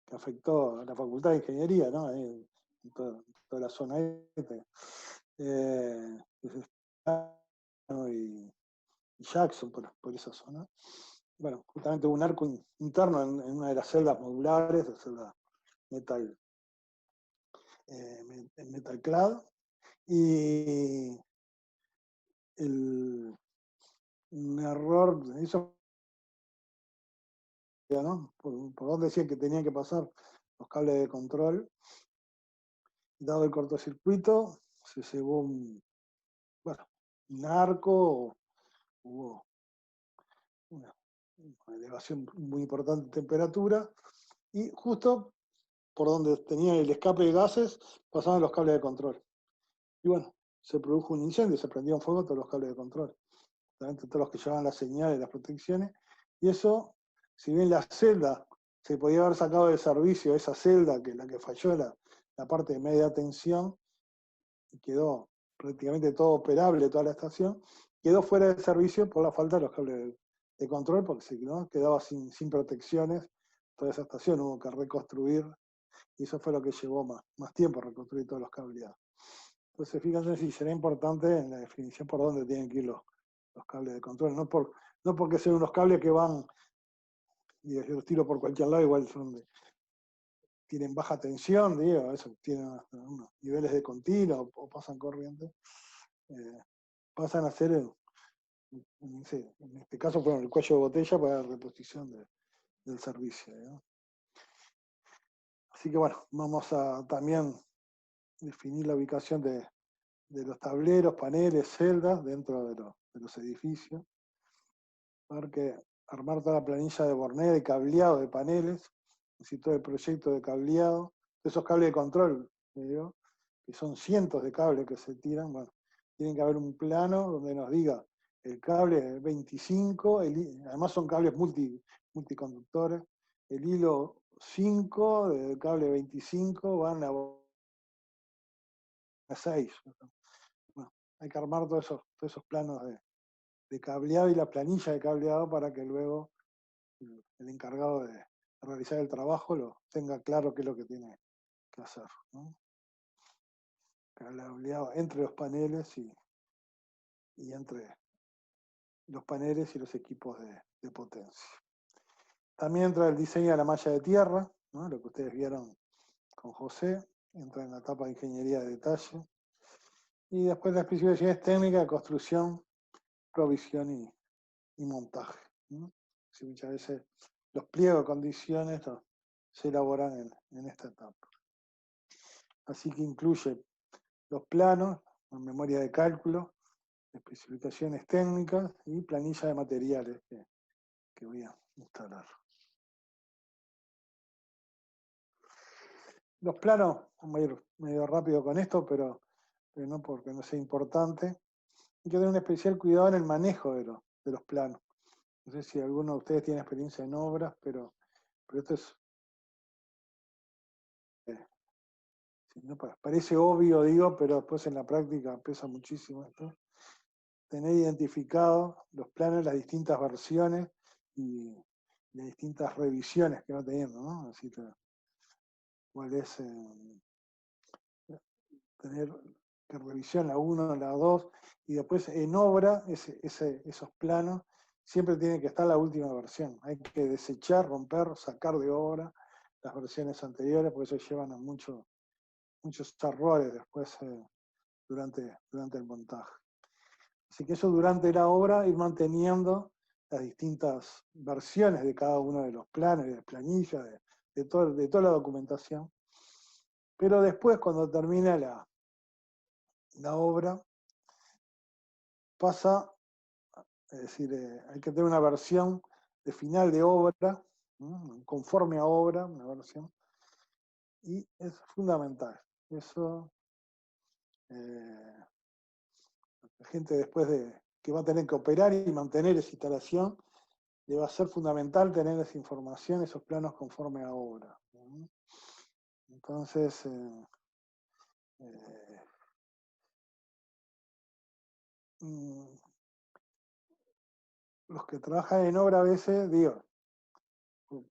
[SPEAKER 1] que afectó a la Facultad de Ingeniería, ¿no? Ahí en toda la zona este, y Jackson, por esa zona. Bueno, justamente hubo un arco interno en una de las celdas modulares, la celda metal, Metalclad, y un error, eso, ¿no? Por donde decían que tenían que pasar los cables de control. Dado el cortocircuito, se llevó un arco, hubo una elevación muy importante de temperatura, y justo por donde tenía el escape de gases pasaban los cables de control. Y bueno, se produjo un incendio, se prendieron fuego todos los cables de control, todos los que llevaban las señales, las protecciones, y eso, si bien la celda se podía haber sacado de servicio, esa celda, que es la que falló, la parte de media tensión, y quedó prácticamente todo operable, toda la estación, quedó fuera de servicio por la falta de los cables de control, porque si no, quedaba sin protecciones toda esa estación, hubo que reconstruir, y eso fue lo que llevó más tiempo, reconstruir todos los cableados. Entonces, fíjense si será importante en la definición por dónde tienen que ir los cables de control, no porque sean unos cables que van, y yo los tiro por cualquier lado, igual tienen baja tensión, digo, eso, tienen unos niveles de continuo o pasan corriente, pasan a ser, en este caso fueron el cuello de botella para la reposición del servicio, ¿no? Así que bueno, vamos a también definir la ubicación de los tableros, paneles, celdas dentro de los edificios. Porque armar toda la planilla de Bornet de cableado de paneles, así todo el proyecto de cableado, esos cables de control, digo, que son cientos de cables que se tiran, bueno, tienen que haber un plano donde nos diga el cable 25, además son cables multiconductores, el hilo 5 del cable 25 van a 6. Bueno, hay que armar todos esos planos de cableado y la planilla de cableado para que luego el encargado de realizar el trabajo tenga claro qué es lo que tiene que hacer, ¿no? Cableado entre los paneles y entre los paneles y los equipos de potencia. También entra el diseño de la malla de tierra, ¿no? Lo que ustedes vieron con José, entra en la etapa de ingeniería de detalle. Y después las especificaciones técnicas de construcción, provisión y montaje, ¿no? Así muchas veces los pliegos de condiciones se elaboran en esta etapa. Así que incluye los planos, la memoria de cálculo, especificaciones técnicas y planilla de materiales que voy a instalar. Los planos, vamos a ir medio rápido con esto, pero no porque no sea importante. Hay que tener un especial cuidado en el manejo de los planos. No sé si alguno de ustedes tiene experiencia en obras, pero esto es... no, parece obvio, digo, pero después en la práctica pesa muchísimo esto. tener identificados los planos, las distintas versiones y las distintas revisiones que va teniendo, ¿no? Así que, cuál es tener que revisión la 1, la 2, y después en obra, esos planos, siempre tiene que estar la última versión. Hay que desechar, romper, sacar de obra las versiones anteriores, porque eso llevan a muchos errores después durante el montaje. Así que eso durante la obra, ir manteniendo las distintas versiones de cada uno de los planes, de planillas, de toda la documentación. Pero después, cuando termina la obra, pasa, es decir, hay que tener una versión de final de obra, ¿no? Conforme a obra, una versión, y es fundamental. Eso, la gente después que va a tener que operar y mantener esa instalación, le va a ser fundamental tener esa información, esos planos conforme a obra, ¿no? Entonces, los que trabajan en obra a veces, digo, en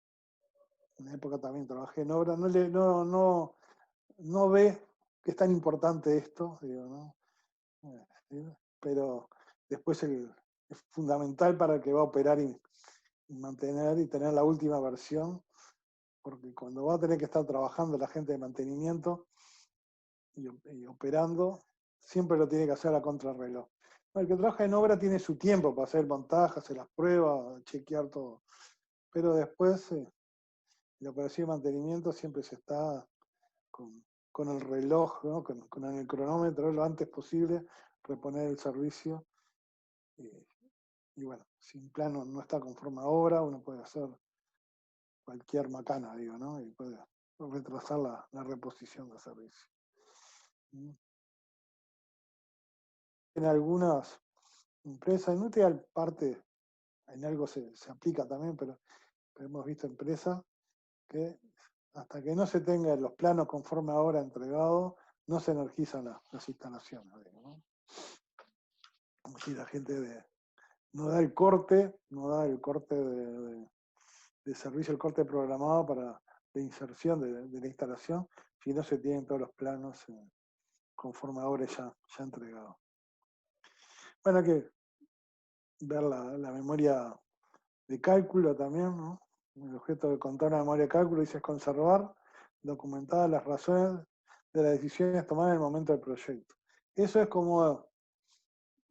[SPEAKER 1] una época también trabajé en obra, no ve que es tan importante esto, digo, ¿no? ¿Sí? Pero después es fundamental para el que va a operar y mantener y tener la última versión, porque cuando va a tener que estar trabajando la gente de mantenimiento y operando, siempre lo tiene que hacer a contrarreloj. El que trabaja en obra tiene su tiempo para hacer el montaje, hacer las pruebas, chequear todo. Pero después, la operación de mantenimiento siempre se está con el reloj, ¿no? con el cronómetro lo antes posible, reponer el servicio. Y bueno, si un plano no está conforme a obra, uno puede hacer cualquier macana, digo, ¿no? Y puede retrasar la reposición del servicio. En algunas empresas, no te da parte, en algo se aplica también, pero hemos visto empresas que hasta que no se tengan los planos conforme a obra entregados, no se energizan las instalaciones, digo, ¿no? Como si la gente no da el corte de servicio, el corte programado para la inserción de la instalación, si no se tienen todos los planos conforme a obra ya entregados. Bueno, hay que ver la memoria de cálculo también, ¿no? El objeto de contar una memoria de cálculo dice es conservar documentadas las razones de las decisiones tomadas en el momento del proyecto. Eso es como,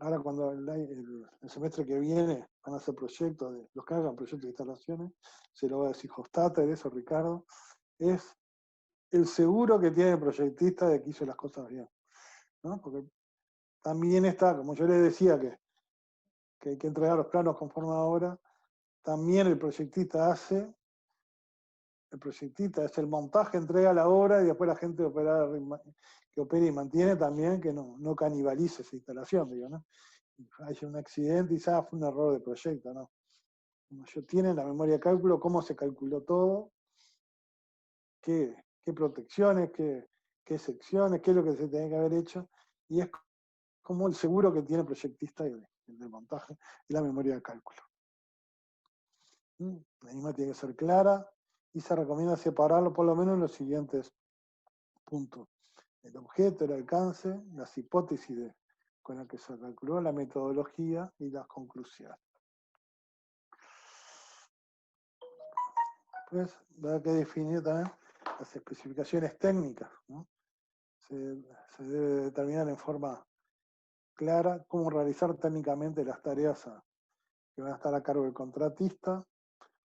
[SPEAKER 1] ahora cuando el semestre que viene van a hacer proyectos, los que hagan proyectos de instalaciones, se lo va a decir Hofstadter, eso Ricardo, es el seguro que tiene el proyectista de que hizo las cosas bien, ¿no? Porque también está, como yo les decía, que hay que entregar los planos conforme a obra, también el proyectista es el montaje, entrega la obra y después la gente que opera y mantiene también que no canibalice esa instalación, digo, ¿no? Hay un accidente y fue un error de proyecto, ¿no? Como yo tiene la memoria de cálculo, cómo se calculó todo, qué protecciones, qué secciones, qué es lo que se tenía que haber hecho, y es como el seguro que tiene el proyectista el de montaje y la memoria de cálculo. La misma tiene que ser clara y se recomienda separarlo por lo menos en los siguientes puntos: el objeto, el alcance, las hipótesis con las que se calculó, la metodología y las conclusiones. Después va a haber que definir también las especificaciones técnicas, ¿no? Se debe determinar en forma clara cómo realizar técnicamente las tareas que van a estar a cargo del contratista,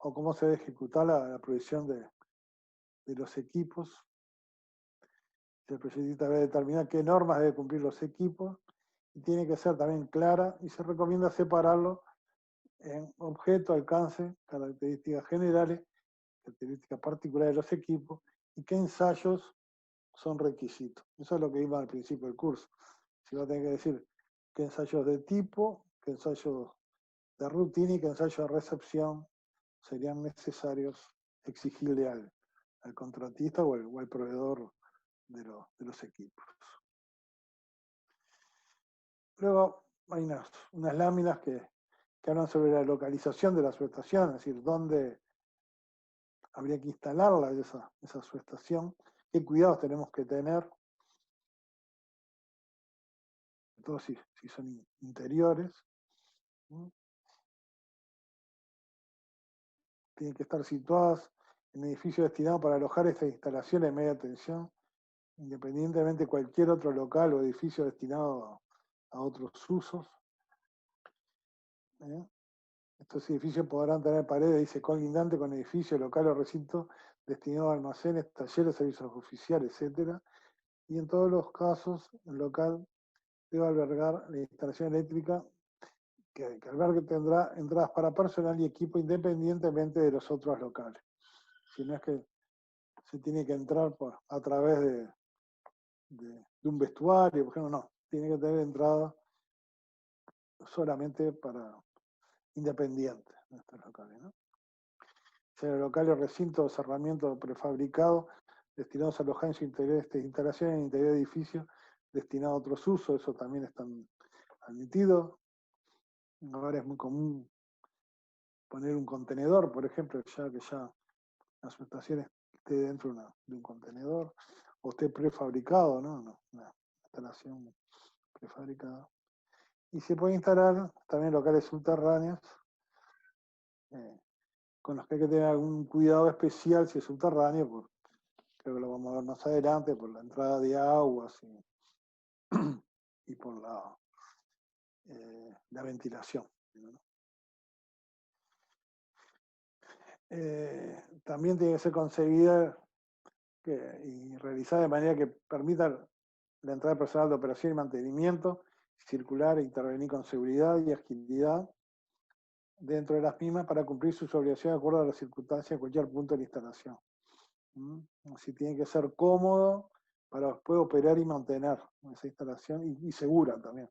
[SPEAKER 1] o cómo se debe ejecutar la provisión de los equipos. El proyectista debe determinar qué normas deben cumplir los equipos, y tiene que ser también clara, y se recomienda separarlo en objeto, alcance, características generales, características particulares de los equipos, y qué ensayos son requisitos. Eso es lo que vimos al principio del curso. Si va a tener que decir qué ensayos de tipo, qué ensayos de rutina y qué ensayos de recepción serían necesarios exigirle al contratista o al proveedor de los equipos. Luego hay unas láminas que hablan sobre la localización de la subestación, es decir, dónde habría que instalarla esa subestación, qué cuidados tenemos que tener, todo si son interiores. Tienen que estar situadas en edificios destinados para alojar estas instalaciones de media tensión, independientemente de cualquier otro local o edificio destinado a otros usos. Estos edificios podrán tener paredes, dice, colindante con edificios, local o recinto destinados a almacenes, talleres, servicios oficiales, etc. Y en todos los casos, el local debe albergar la instalación eléctrica que albergue tendrá entradas para personal y equipo independientemente de los otros locales. Si no es que se tiene que entrar a través de un vestuario, por ejemplo, no, tiene que tener entrada solamente para independientes en estos locales, ¿no? Sea locales o recintos de cerramiento prefabricado destinados a alojar en su interior estas instalaciones en el interior de edificios destinados a otros usos, eso también están admitidos. Ahora es muy común poner un contenedor, por ejemplo, que ya la subestación esté dentro de un contenedor, o esté prefabricado, ¿no? Una instalación prefabricada. Y se puede instalar también locales subterráneos, con los que hay que tener algún cuidado especial si es subterráneo, creo que lo vamos a ver más adelante, por la entrada de aguas y por la ventilación, ¿no? También tiene que ser concebida y realizada de manera que permita la entrada de personal de operación y mantenimiento, circular e intervenir con seguridad y agilidad dentro de las mismas para cumplir sus obligaciones de acuerdo a las circunstancias de cualquier punto de la instalación. Así tiene que ser cómodo para después operar y mantener esa instalación y segura también.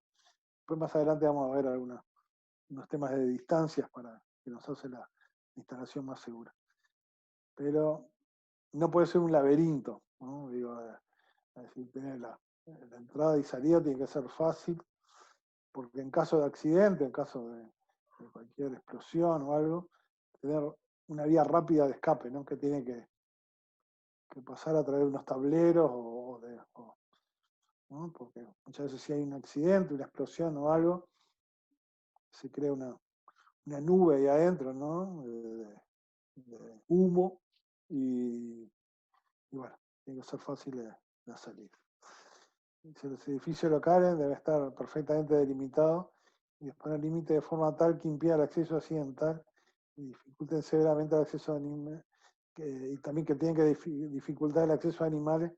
[SPEAKER 1] Después más adelante vamos a ver unos temas de distancias para que nos hace la instalación más segura. Pero no puede ser un laberinto, ¿no? Digo, es decir, tener la entrada y salida tiene que ser fácil, porque en caso de accidente, en caso de cualquier explosión o algo, tener una vía rápida de escape, ¿no? Que tiene que pasar a través de unos tableros ¿no? Porque muchas veces si hay un accidente, una explosión o algo, se crea una nube ahí adentro, ¿no? De humo y bueno, tiene que ser fácil de salir. Los edificios locales deben estar perfectamente delimitados y disponer límites de forma tal que impida el acceso accidental y dificulten severamente el acceso a animales, y también que tienen que dificultar el acceso a animales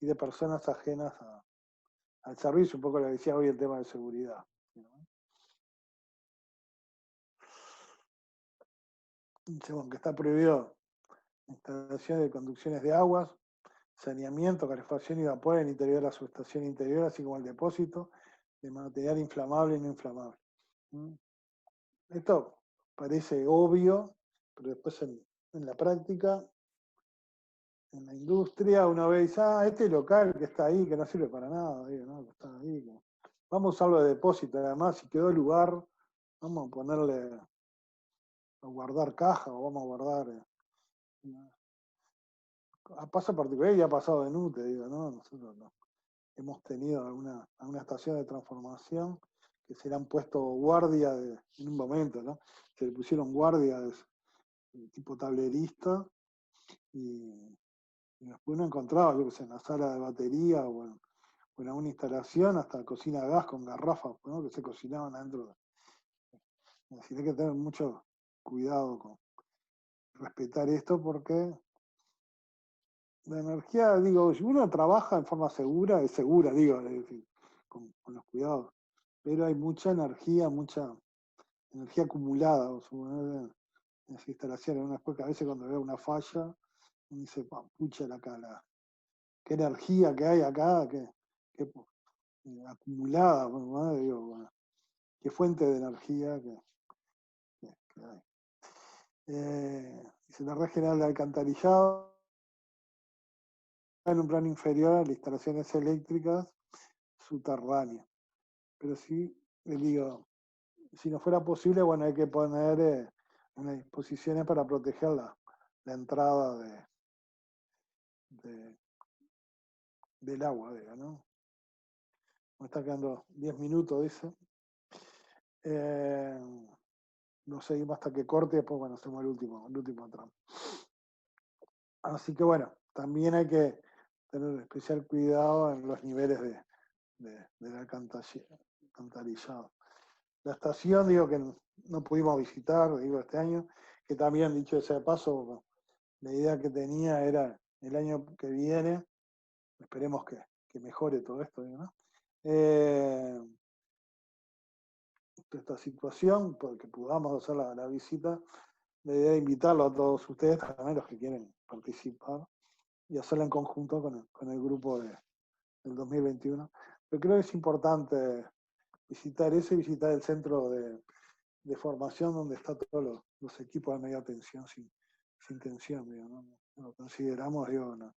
[SPEAKER 1] y de personas ajenas al servicio, un poco lo que decía hoy el tema de seguridad, ¿no? Según que está prohibido instalación de conducciones de aguas, saneamiento, calefacción y vapor en el interior de la subestación interior, así como el depósito de material inflamable y no inflamable. Esto parece obvio, pero después en la práctica, en la industria, uno ve y dice, este local que está ahí, que no sirve para nada, digo, ¿no? Que está ahí, vamos a usarlo de depósito, además, si quedó el lugar, vamos a ponerle a guardar caja o vamos a guardar. A paso particular y ha pasado en UTE, digo, ¿no? Nosotros hemos tenido alguna estación de transformación que se le han puesto guardia en un momento, ¿no? Se le pusieron guardias tipo tablerista y después uno encontraba, yo que sé, en la sala de batería o en alguna instalación, hasta cocina a gas con garrafas, ¿no? Que se cocinaban adentro. Es decir, hay que tener mucho cuidado con respetar esto porque la energía, digo, si uno trabaja en forma segura, es segura, digo, es decir, con los cuidados, pero hay mucha energía acumulada en las instalaciones. Uno después que a veces cuando ve una falla, uno dice, pucha qué energía que hay acá, qué acumulada, ¿no? Digo, bueno, qué fuente de energía que hay. Dice la red general de alcantarillado en un plano inferior a las instalaciones eléctricas subterráneas. Pero sí le digo, si no fuera posible, bueno, hay que poner unas disposiciones para proteger la entrada del agua, digo, ¿no? Me está quedando 10 minutos, dice. Lo seguimos hasta que corte y después, bueno, hacemos el último tramo. Así que, bueno, también hay que tener especial cuidado en los niveles del alcantarillado. La estación, digo, que no pudimos visitar, digo, este año, que también, dicho sea de paso, la idea que tenía era el año que viene, esperemos que mejore todo esto, digo, ¿no? Esta situación, porque podamos hacer la visita, la idea de invitarlo a todos ustedes, también los que quieren participar, y hacerla en conjunto con el grupo del 2021. Pero creo que es importante visitar eso y visitar el centro de formación donde están todos los equipos de media tensión sin tensión, digo, ¿no? Lo consideramos, digo, ¿no?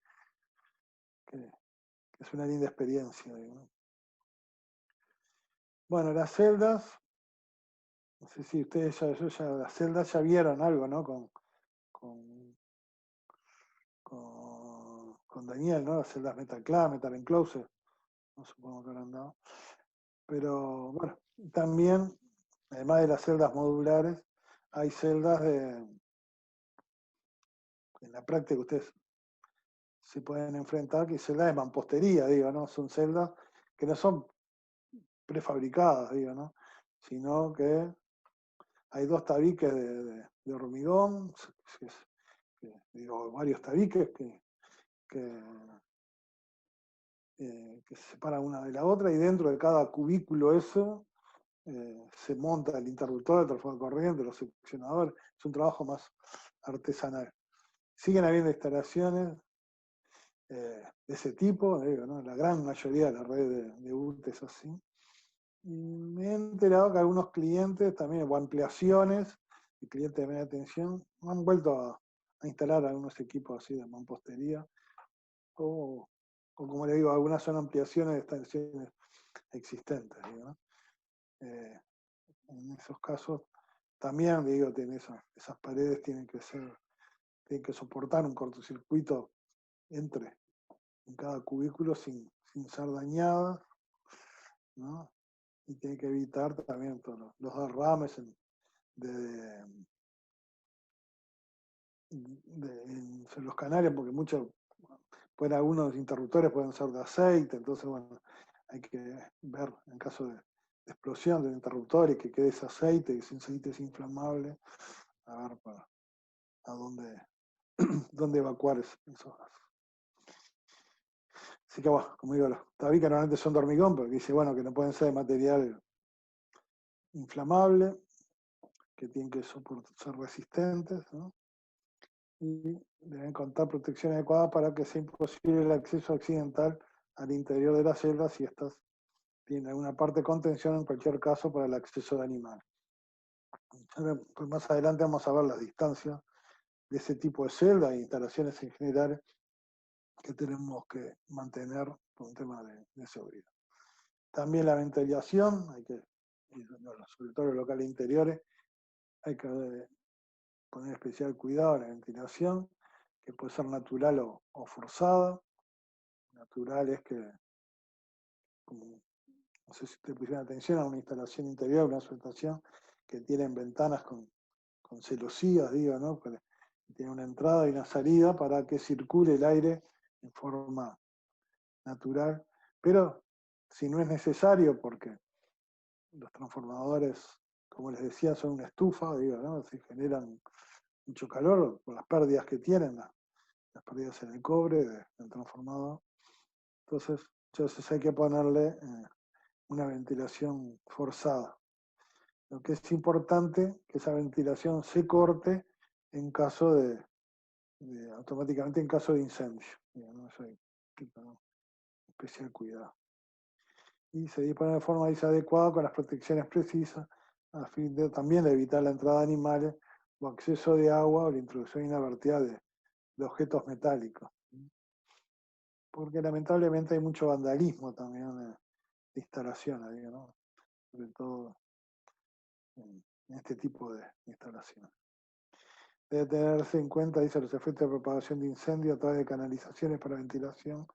[SPEAKER 1] que es una linda experiencia, digo, ¿no? Bueno, las celdas, no sé si ustedes ya las celdas ya vieron algo, ¿no? Con Daniel, ¿no? Las celdas Metaclad, Metal Enclosure, no supongo que habrán dado. Pero bueno, también, además de las celdas modulares, hay celdas en la práctica ustedes se pueden enfrentar, que celdas de mampostería, digo, ¿no? Son celdas que no son prefabricadas, digo, ¿no? Sino que hay 2 tabiques de hormigón, digo, varios tabiques que se separan una de la otra, y dentro de cada cubículo eso se monta el interruptor, el transformador de corriente, los seccionadores. Es un trabajo más artesanal. Siguen habiendo instalaciones de ese tipo, digo, ¿no? La gran mayoría de la red de UTE es así. Y me he enterado que algunos clientes también, o ampliaciones, y clientes de media tensión, han vuelto a instalar algunos equipos así de mampostería, o como le digo, algunas son ampliaciones de estaciones existentes, digo, ¿no? En esos casos también, digo, esas paredes tienen que soportar un cortocircuito en cada cubículo sin ser dañadas, ¿no? Y tiene que evitar también todos los derrames en los canales, porque algunos interruptores pueden ser de aceite, entonces, bueno, hay que ver en caso de explosión del interruptor y que quede ese aceite, y ese aceite es inflamable, a ver a dónde evacuar esos gases. Así que, bueno, como digo, los tabiques normalmente son de hormigón, porque dice, bueno, que no pueden ser de material inflamable, que tienen que ser resistentes, ¿no? Y deben contar protección adecuada para que sea imposible el acceso accidental al interior de las celdas si estas tienen alguna parte de contención, en cualquier caso, para el acceso de animales. Pues más adelante vamos a ver las distancias de ese tipo de celdas e instalaciones en general que tenemos que mantener por un tema de seguridad. También la ventilación, sobre todo en los locales interiores, hay que poner especial cuidado a la ventilación, que puede ser natural o forzada. Natural es que, como, no sé si ustedes pusieron atención, a una instalación interior, una subestación que tienen ventanas con celosías, digo, ¿no? Que tiene una entrada y una salida para que circule el aire en forma natural, pero si no es necesario, porque los transformadores, como les decía, son una estufa, digo, ¿no? Se generan mucho calor por las pérdidas que tienen, las pérdidas en el cobre del transformador. Entonces hay que ponerle una ventilación forzada. Lo que es importante que esa ventilación se corte en caso automáticamente en caso de incendio. ¿No? Eso hay que tener especial cuidado. Y se dispone de forma adecuada con las protecciones precisas, a fin de también de evitar la entrada de animales o acceso de agua o la introducción inadvertida de objetos metálicos. Porque lamentablemente hay mucho vandalismo también de instalaciones, digo, ¿no? sobre todo en este tipo de instalación. Debe tenerse en cuenta, dice, los efectos de propagación de incendio a través de canalizaciones para ventilación,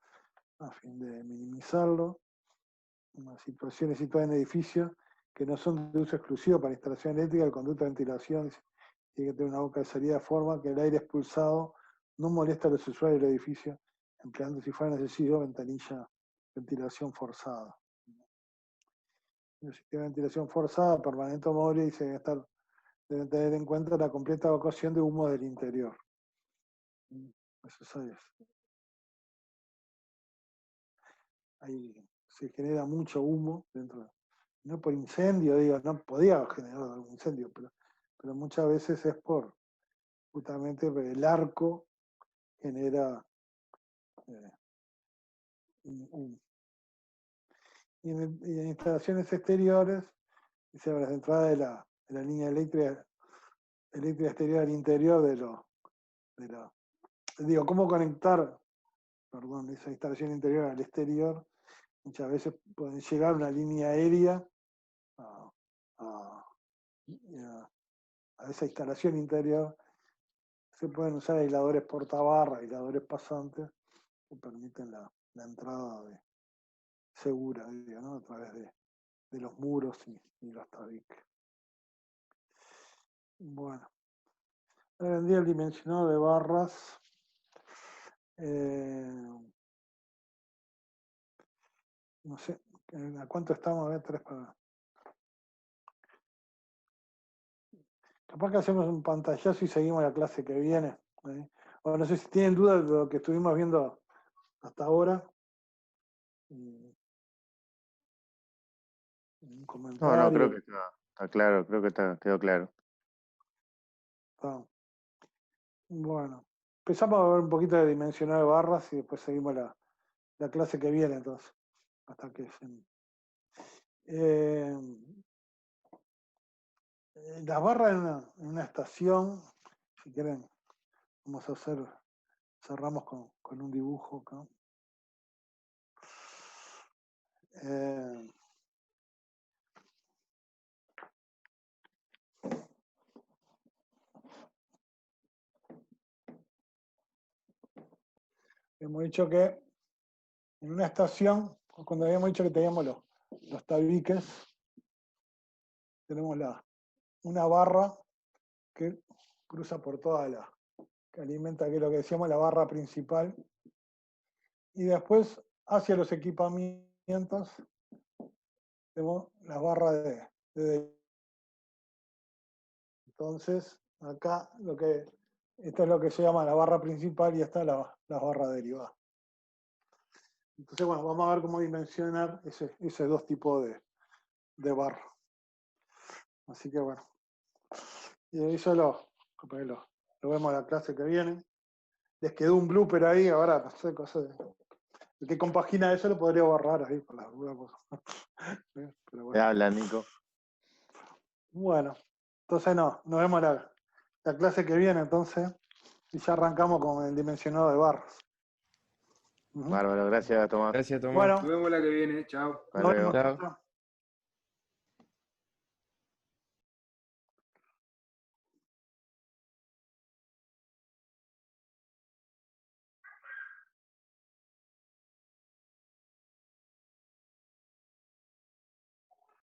[SPEAKER 1] a fin de minimizarlo. Unas situaciones situadas en edificios que no son de uso exclusivo para instalación eléctrica, el conducto de ventilación tiene que tener una boca de salida de forma que el aire expulsado no molesta a los usuarios del edificio, empleando, si fuera necesario, ventilación forzada. El sistema de ventilación forzada, permanente o móvil, dice que deben tener en cuenta la completa evacuación de humo del interior. Eso es. Ahí se genera mucho humo dentro, no por incendio, digo, no podía generar algún incendio, pero muchas veces es por justamente el arco genera humo. Y en instalaciones exteriores, dice, las entradas de la línea eléctrica exterior al interior digo, cómo conectar, perdón, esa instalación interior al exterior. Muchas veces pueden llegar una línea aérea a esa instalación interior. Se pueden usar aisladores portabarra, aisladores pasantes, que permiten la entrada segura, ¿no? A través de los muros y los tabiques. Bueno, hoy en día el dimensionado de barras no sé, ¿a cuánto estamos? A ver, 3 para... Capaz que hacemos un pantallazo y seguimos la clase que viene. O no sé si tienen dudas de lo que estuvimos viendo hasta ahora. Un comentario.
[SPEAKER 2] No, creo que está claro, creo que quedó claro.
[SPEAKER 1] Está. Bueno, empezamos a ver un poquito de dimensionado de barras y después seguimos la clase que viene, entonces. Hasta que las barras en una estación, si quieren, vamos a hacer, cerramos con un dibujo acá. Hemos dicho que en una estación, cuando habíamos dicho que teníamos los tabiques, tenemos una barra que cruza por toda que alimenta, que es lo que decíamos, la barra principal, y después hacia los equipamientos tenemos la barra de entonces acá esta es lo que se llama la barra principal y esta es la barra derivada. Entonces, bueno, vamos a ver cómo dimensionar ese dos tipos de barra. Así que bueno, y eso lo vemos en la clase que viene. Les quedó un blooper ahí, ahora no sé, el que compagina eso lo podría borrar ahí por las dudas. Pero bueno.
[SPEAKER 2] Te habla, Nico.
[SPEAKER 1] Bueno, entonces nos vemos la clase que viene, entonces, y ya arrancamos con el dimensionado de barras.
[SPEAKER 2] Bárbaro, gracias, Tomás.
[SPEAKER 3] Gracias, Tomás.
[SPEAKER 1] Bueno,
[SPEAKER 4] Nos vemos la que viene. Chao.
[SPEAKER 2] Hasta
[SPEAKER 1] nos
[SPEAKER 2] luego.
[SPEAKER 1] vemos.
[SPEAKER 3] Chao.